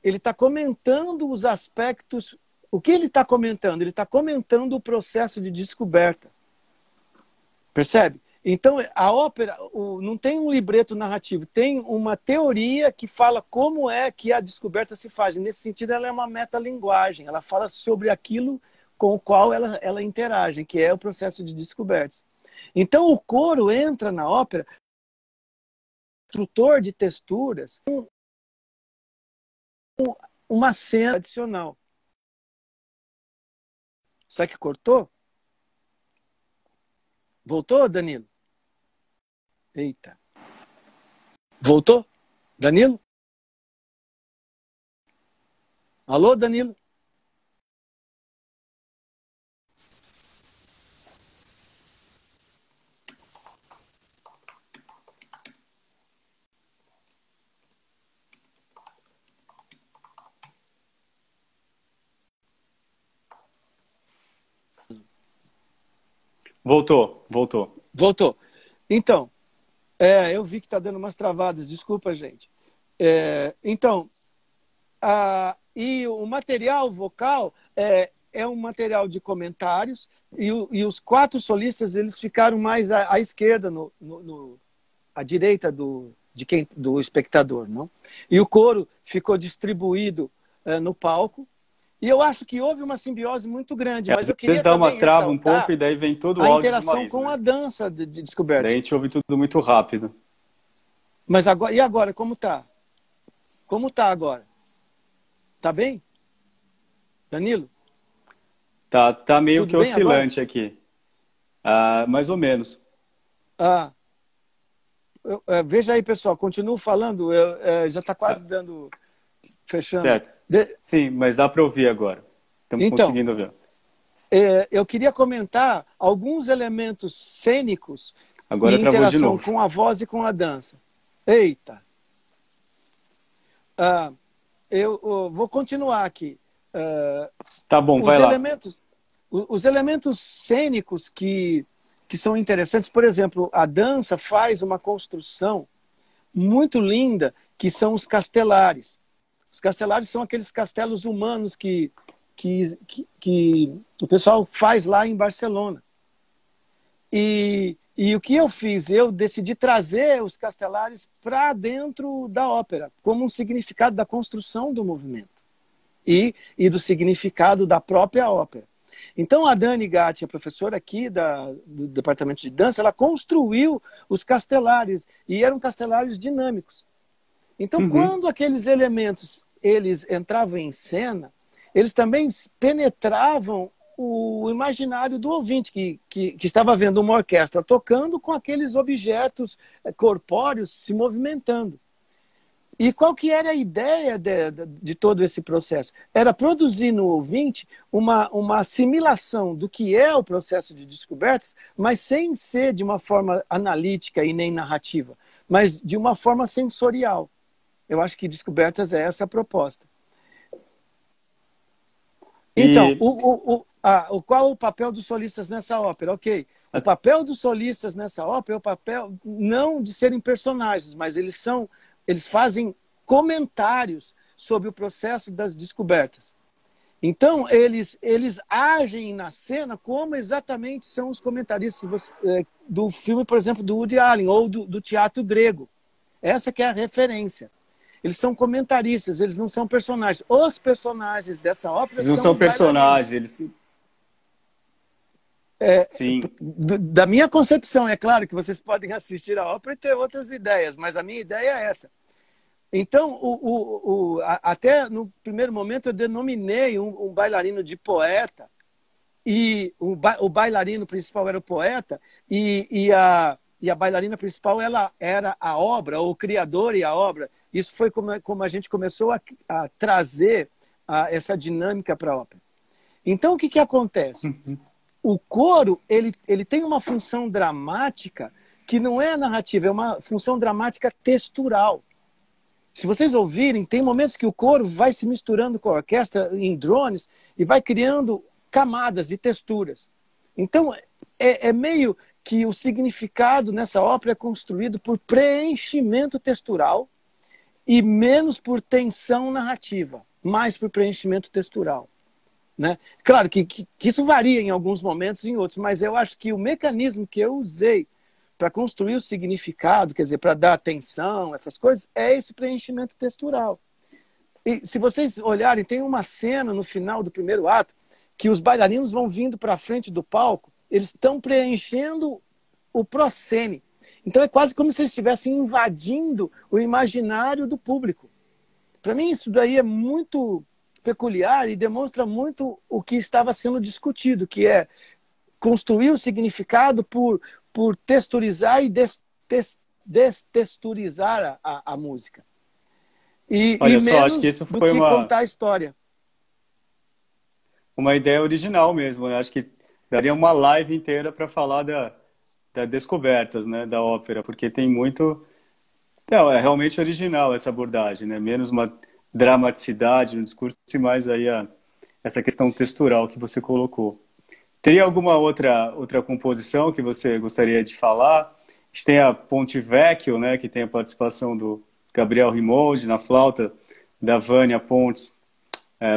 S2: Ele está comentando os aspectos. O que ele está comentando? Ele está comentando o processo de descoberta. Percebe? Então, a ópera não tem um libreto narrativo, tem uma teoria que fala como é que a descoberta se faz. E, nesse sentido, ela é uma metalinguagem. Ela fala sobre aquilo com o qual ela interage, que é o processo de descobertas. Então, o coro entra na ópera, construtor de texturas, uma cena adicional. Sabe que cortou? Voltou, Danilo? Eita. Voltou? Danilo? Alô, Danilo?
S1: Voltou, voltou.
S2: Voltou. Então, eu vi que está dando umas travadas, desculpa, gente. Então, e o material vocal é um material de comentários, e os 4 solistas eles ficaram mais à esquerda, à direita do espectador. Não? E o coro ficou distribuído no palco. E eu acho que houve uma simbiose muito grande, mas eu queria
S1: às vezes dá uma
S2: também
S1: trava um pouco e daí vem todo o
S2: a
S1: áudio
S2: interação
S1: de uma vez,
S2: com
S1: né?
S2: a dança de descoberta.
S1: Daí a gente ouve tudo muito rápido.
S2: Mas agora, e agora, como tá? Como tá agora? Tá bem? Danilo?
S1: Tá meio
S2: Tudo
S1: que
S2: bem agora?
S1: oscilante aqui. Mais ou menos.
S2: Veja aí, pessoal, continuo falando, já está quase fechando.
S1: Certo. Sim, mas dá para ouvir agora. Estamos
S2: Então,
S1: conseguindo ouvir.
S2: Eu queria comentar alguns elementos cênicos
S1: Agora
S2: e
S1: travou de
S2: interação
S1: novo.
S2: com a voz e com a dança. Eita! Eu vou continuar aqui.
S1: Tá bom, vai lá.
S2: Os elementos cênicos que são interessantes, por exemplo, a dança faz uma construção muito linda, que são os castelares. Os castelares são aqueles castelos humanos que o pessoal faz lá em Barcelona. E o que eu fiz? Eu decidi trazer os castelares para dentro da ópera, como um significado da construção do movimento e do significado da própria ópera. Então, a Dani Gatti, a professora aqui do Departamento de Dança, ela construiu os castelares, e eram castelares dinâmicos. Então, quando aqueles elementos eles entravam em cena, eles também penetravam o imaginário do ouvinte, que estava vendo uma orquestra tocando com aqueles objetos corpóreos se movimentando. E qual que era a ideia de todo esse processo? Era produzir no ouvinte uma assimilação do que é o processo de descobertas, mas sem ser de uma forma analítica e nem narrativa, mas de uma forma sensorial. Eu acho que Descobertas é essa a proposta. Então, qual o papel dos solistas nessa ópera? Ok, o papel dos solistas nessa ópera é o papel não de serem personagens, mas eles fazem comentários sobre o processo das descobertas. Então, eles agem na cena como exatamente são os comentaristas do filme, por exemplo, do Woody Allen, ou do teatro grego. Essa que é a referência. Eles são comentaristas, eles não são personagens. Os personagens dessa ópera
S1: eles não são personagens, eles...
S2: Sim. Da minha concepção, é claro que vocês podem assistir a ópera e ter outras ideias, mas a minha ideia é essa. Então, até no primeiro momento eu denominei um bailarino de poeta, e o bailarino principal era o poeta, e a bailarina principal ela era a obra, ou o criador e a obra. Isso foi como a gente começou a trazer essa dinâmica para a ópera. Então, o que, que acontece? O coro, ele tem uma função dramática que não é narrativa, é uma função dramática textural. Se vocês ouvirem, tem momentos que o coro vai se misturando com a orquestra em drones e vai criando camadas de texturas. Então, é meio que o significado nessa ópera é construído por preenchimento textural e menos por tensão narrativa, mais por preenchimento textural. Né? Claro que isso varia em alguns momentos e em outros, mas eu acho que o mecanismo que eu usei para construir o significado, quer dizer, para dar atenção, essas coisas, é esse preenchimento textural. E se vocês olharem, tem uma cena no final do primeiro ato que os bailarinos vão vindo para a frente do palco, eles estão preenchendo o proscene. Então é quase como se eles estivessem invadindo o imaginário do público. Para mim isso daí é muito peculiar e demonstra muito o que estava sendo discutido, que é construir o significado por texturizar e destexturizar a música. E
S1: Olha só,
S2: menos
S1: acho que isso
S2: do
S1: foi
S2: que contar a história.
S1: uma ideia original mesmo, né? Acho que daria uma live inteira para falar das descobertas, né, da ópera, porque tem muito... Não, é realmente original essa abordagem, né? Menos uma dramaticidade no discurso e mais aí essa questão textural que você colocou. Teria alguma outra composição que você gostaria de falar? A gente tem a Ponte Vecchio, né, que tem a participação do Gabriel Rimoldi na flauta, da Vânia Pontes,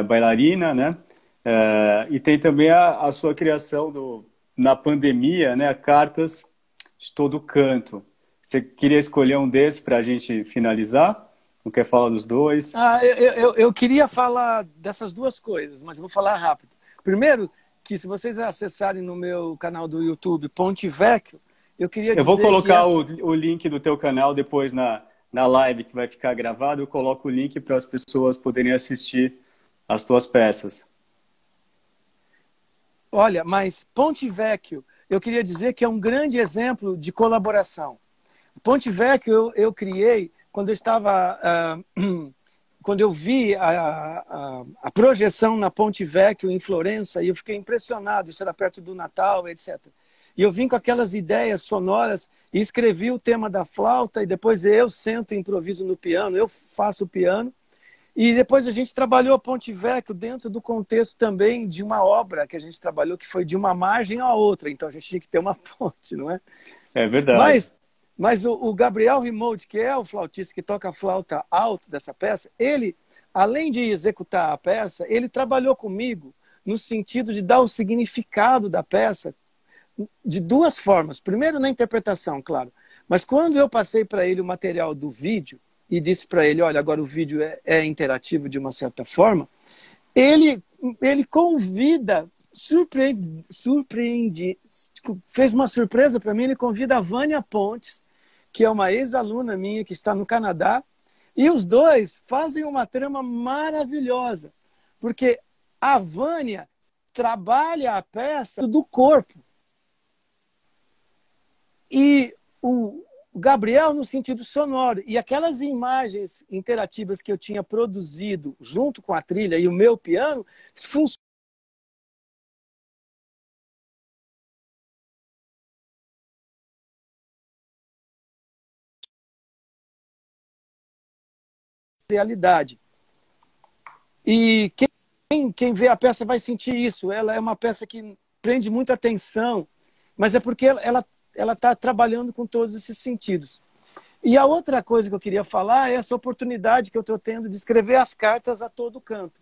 S1: bailarina, né? E tem também a sua criação na pandemia, né, Cartas de Todo Canto. Você queria escolher um desses para a gente finalizar? Não quer falar dos dois?
S2: Eu queria falar dessas duas coisas, mas eu vou falar rápido. Primeiro, que se vocês acessarem no meu canal do YouTube, Ponte Vecchio, eu queria dizer
S1: eu vou colocar
S2: que
S1: o link do teu canal depois na live que vai ficar gravado. Eu coloco o link para as pessoas poderem assistir as tuas peças.
S2: Olha, mas Ponte Vecchio, eu queria dizer que é um grande exemplo de colaboração. Ponte Vecchio eu criei quando eu estava... quando eu vi a projeção na Ponte Vecchio em Florença, e eu fiquei impressionado, isso era perto do Natal, etc. E eu vim com aquelas ideias sonoras e escrevi o tema da flauta, e depois eu sento e improviso no piano, eu faço o piano. E depois a gente trabalhou a Ponte Vecchio dentro do contexto também de uma obra que a gente trabalhou, que foi de uma margem à outra. Então a gente tinha que ter uma ponte, não é?
S1: É verdade.
S2: Mas o Gabriel Rimoldi, que é o flautista que toca a flauta alto dessa peça, ele, além de executar a peça, ele trabalhou comigo no sentido de dar o significado da peça de duas formas. Primeiro, na interpretação, claro. Mas quando eu passei para ele o material do vídeo e disse para ele, olha, agora o vídeo é interativo de uma certa forma, ele convida, fez uma surpresa para mim, ele convida a Vânia Pontes, que é uma ex-aluna minha que está no Canadá, e os dois fazem uma trama maravilhosa, porque a Vânia trabalha a peça do corpo. E o Gabriel no sentido sonoro. E aquelas imagens interativas que eu tinha produzido junto com a trilha e o meu piano, funcionam. Realidade. E quem vê a peça vai sentir isso. Ela é uma peça que prende muita atenção, mas é porque ela está trabalhando com todos esses sentidos. E a outra coisa que eu queria falar é essa oportunidade que eu estou tendo de escrever as cartas a todo canto.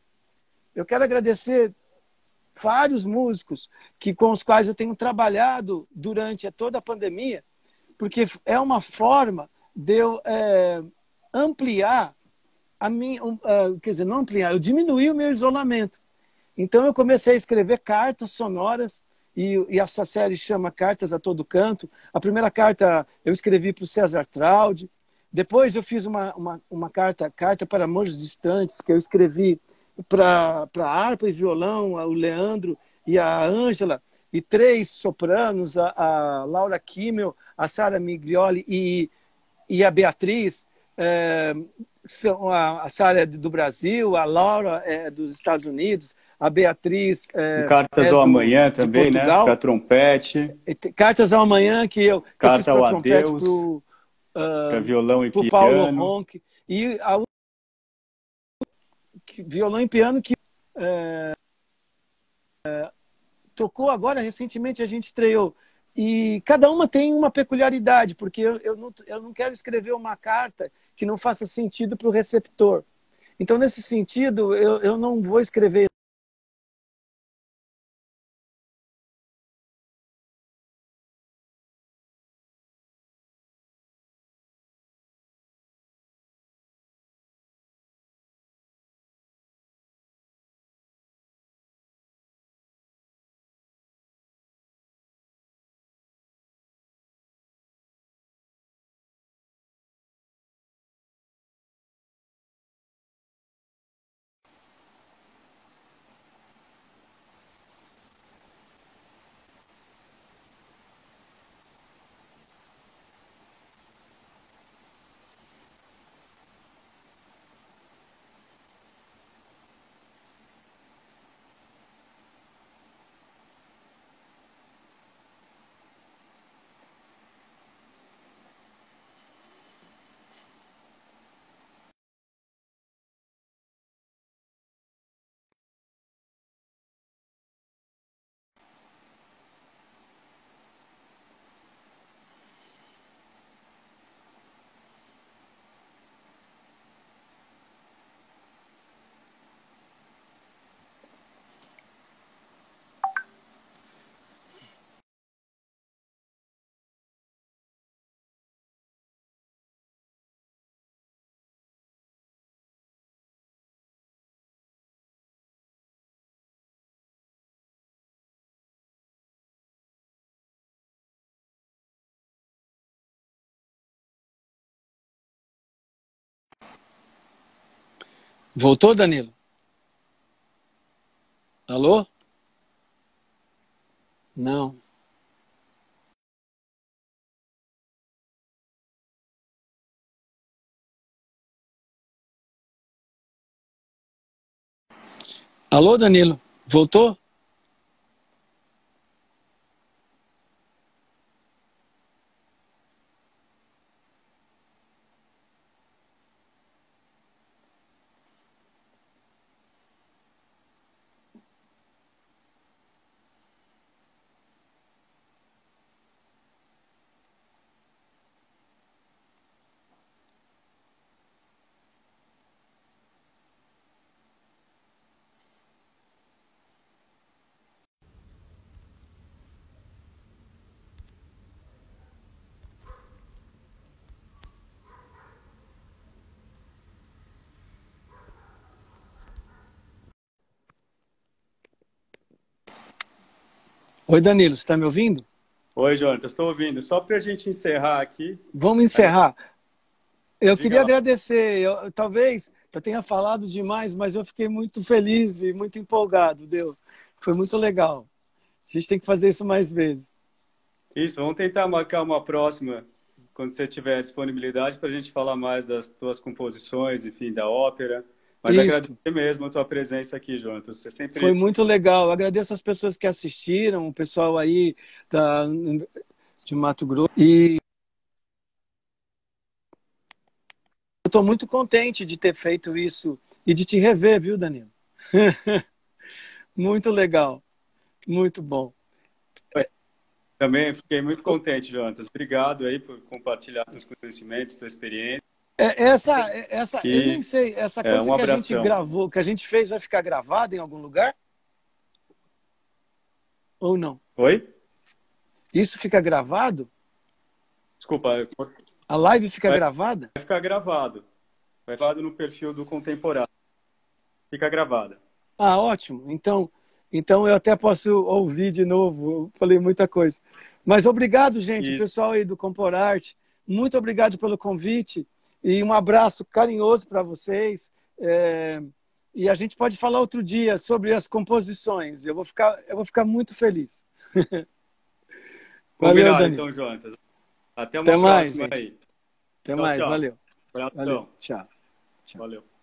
S2: Eu quero agradecer vários músicos com os quais eu tenho trabalhado durante toda a pandemia, porque é uma forma de eu ampliar quer dizer, não ampliar, eu diminuí o meu isolamento. Então eu comecei a escrever cartas sonoras, e essa série chama Cartas a Todo Canto. A primeira carta eu escrevi para o César Traude, depois eu fiz uma carta para Amores Distantes, que eu escrevi para harpa e violão, o Leandro e a Ângela, e 3 sopranos, a Laura Kimmel, a Sara Miglioli e a Beatriz. são a Sara é do Brasil, a Laura é dos Estados Unidos, a Beatriz
S1: Cartas
S2: é
S1: ao Amanhã
S2: de
S1: também, né? Para
S2: Portugal.
S1: trompete.
S2: Cartas ao Amanhã que eu fiz
S1: Carta
S2: para
S1: ao
S2: trompete
S1: Adeus, para violão e
S2: pro Paulo
S1: piano.
S2: Ronck. E a violão e piano que tocou agora, recentemente a gente estreou. E cada uma tem uma peculiaridade, porque eu não quero escrever uma carta que não faça sentido para o receptor. Então, nesse sentido, eu não vou escrever. Voltou, Danilo? Alô? Não. Alô, Danilo? Voltou? Oi, Danilo, você está me ouvindo?
S1: Oi, Jonathan, estou ouvindo. Só para a gente encerrar aqui,
S2: Vamos encerrar. Eu
S1: diga
S2: queria
S1: lá.
S2: agradecer. Talvez eu tenha falado demais, mas eu fiquei muito feliz e muito empolgado, deu? Foi muito legal. A gente tem que fazer isso mais vezes.
S1: Isso, vamos tentar marcar uma próxima, quando você tiver disponibilidade, para a gente falar mais das tuas composições, enfim, da ópera. Mas agradecer
S2: Isso.
S1: mesmo a tua presença aqui, Jonathan. Você
S2: Foi
S1: sempre.
S2: muito legal. Eu agradeço as pessoas que assistiram, o pessoal aí de Mato Grosso. E eu estou muito contente de ter feito isso e de te rever, viu, Danilo? Muito legal. Muito bom.
S1: Também fiquei muito contente, Jonathan. Obrigado aí por compartilhar teus conhecimentos, tua experiência.
S2: Eu nem
S1: E
S2: sei, essa coisa
S1: um
S2: que a gente
S1: abração.
S2: gravou, que a gente fez, vai ficar gravada em algum lugar? Ou não?
S1: Oi?
S2: Isso fica gravado?
S1: Desculpa,
S2: A live fica
S1: vai
S2: gravada?
S1: ficar gravado. Vai ficar gravado no perfil do Contemporâneo. Fica gravada.
S2: Ah, ótimo. Então eu até posso ouvir de novo. Eu falei muita coisa. Mas obrigado, gente, o
S1: Isso.
S2: pessoal aí do Comporarte. Muito obrigado pelo convite e um abraço carinhoso para vocês. E a gente pode falar outro dia sobre as composições. Eu vou ficar muito feliz. Valeu,
S1: Combinado,
S2: Dani.
S1: então, Jonathan. Até
S2: Até
S1: uma
S2: mais,
S1: próxima
S2: gente.
S1: aí.
S2: Até
S1: Tchau,
S2: mais.
S1: tchau.
S2: Valeu. Valeu.
S1: Abração.
S2: Tchau. Tchau.
S1: Valeu.